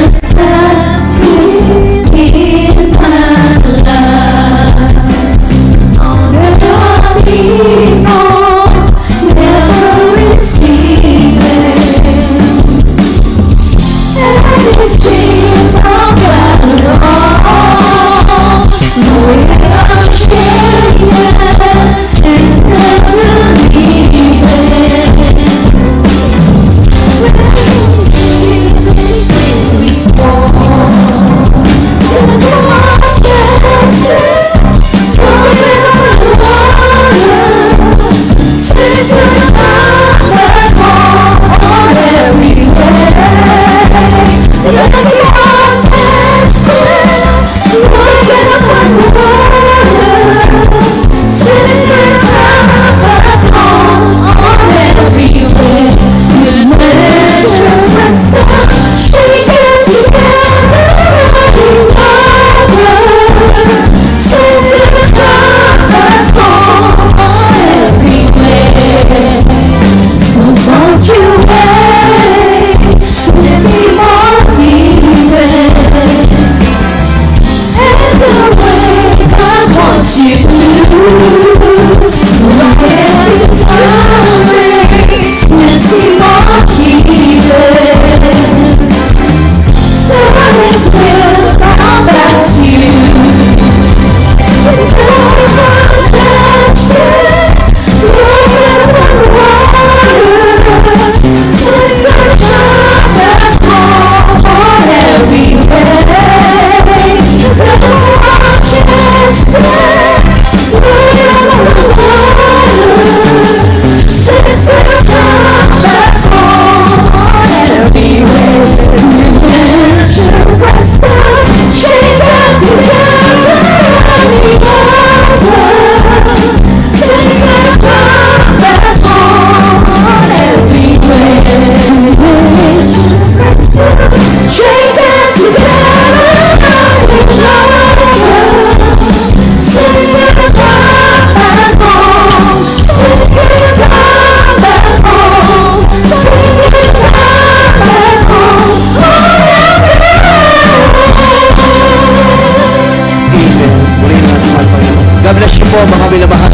Speaker 2: minamahal,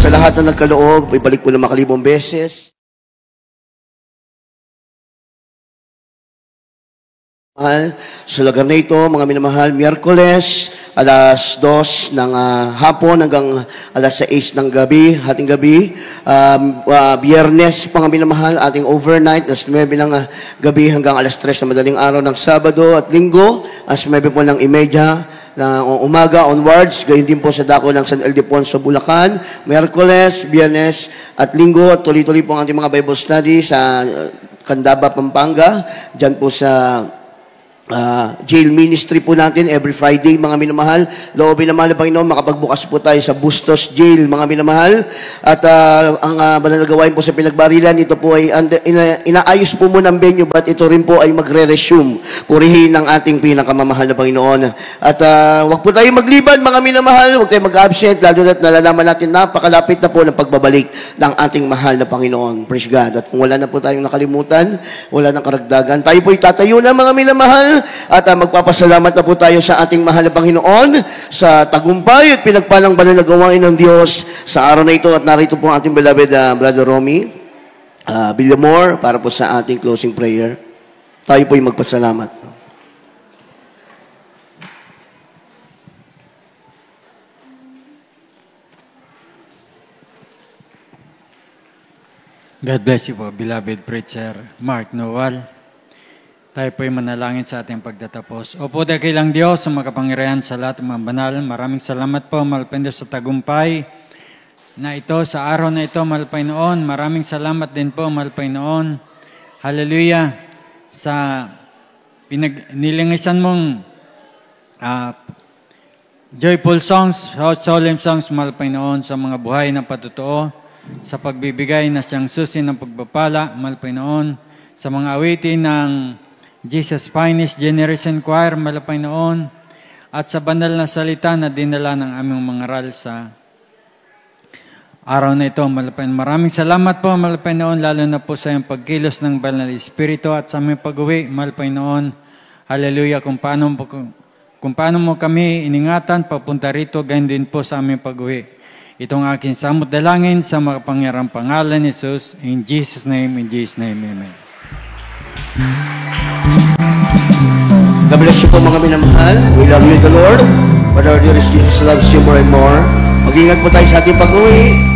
Speaker 2: sa lahat na nagkaloob, ibalik po na makalibong beses. Sa lugar na ito, mga minamahal, Miyerkules, alas 2 ng hapon hanggang alas 6 ng gabi, hating gabi. Biyernes, mga minamahal, ating overnight, alas 9 ng gabi hanggang alas 3 na madaling araw ng Sabado at Linggo, alas 9 po ng imedya na umaga onwards, gayon din po sa dako ng San Ildefonso, Bulacan, Miyerkules, Biyernes at Linggo. Tuloy-tuloy po ang ating mga Bible study sa Candaba, Pampanga, dyan po sa jail ministry po natin every Friday, mga minamahal. Loobin naman ng Panginoon, makapagbukas po tayo sa Bustos Jail, mga minamahal. At ang banal na gawain po sa Pinagbarilan, ito po ay inaayos po muna ang venue, but ito rin po ay magre-resume. Purihin ang ating pinakamamahal na Panginoon. At wag po tayo magliban, mga minamahal, wag tayo mag-absent, lalo na't nalalaman natin napakalapit na po ng pagbabalik ng ating mahal na Panginoon. Praise God. At kung wala na po tayong nakalimutan, wala nang karagdagan, tayo po itatayo na, mga minamahal. At magpapasalamat na po tayo sa ating mahal na Panginoon sa tagumpay at pinagpalang banal na gawain ng Diyos sa araw na ito. At narito po ang ating beloved Brother Romy Villamor para po sa ating closing prayer. Tayo po ay magpasalamat.
Speaker 7: God bless you po, beloved preacher Mark Noel. Tayo po'y manalangin sa ating pagtatapos. Opo, dakilang Diyos, sa makapangyarihan sa lahat ng mga banal, maraming salamat po, mahal Panginoon, sa tagumpay na ito, sa araw na ito, mahal Panginoon. Maraming salamat din po, mahal Panginoon. Hallelujah. Sa nilingisan mong joyful songs, solemn songs, mahal Panginoon, sa mga buhay na patotoo, sa pagbibigay na siyang susi ng pagpapala, mahal Panginoon, sa mga awitin ng Jesus Finest Generation Choir, mahal Panginoon, at sa banal na salita na dinala ng aming mga aral sa araw na ito, mahal Panginoon. Maraming salamat po, mahal Panginoon, lalo na po sa iyong pagkilos ng banal na Espiritu at sa aming pag-uwi, mahal Panginoon. Hallelujah, kung paano mo kami iningatan, papunta rito, ganyan din po sa aming pag-uwi. Itong aking samot dalangin sa makapangyarang pangalan ni Jesus, in Jesus' name, Amen.
Speaker 2: God bless you po, mga minamahal. We love you, the Lord. But our dearest Jesus loves you more and more. Mag-ingat po tayo sa ating pag-uwi.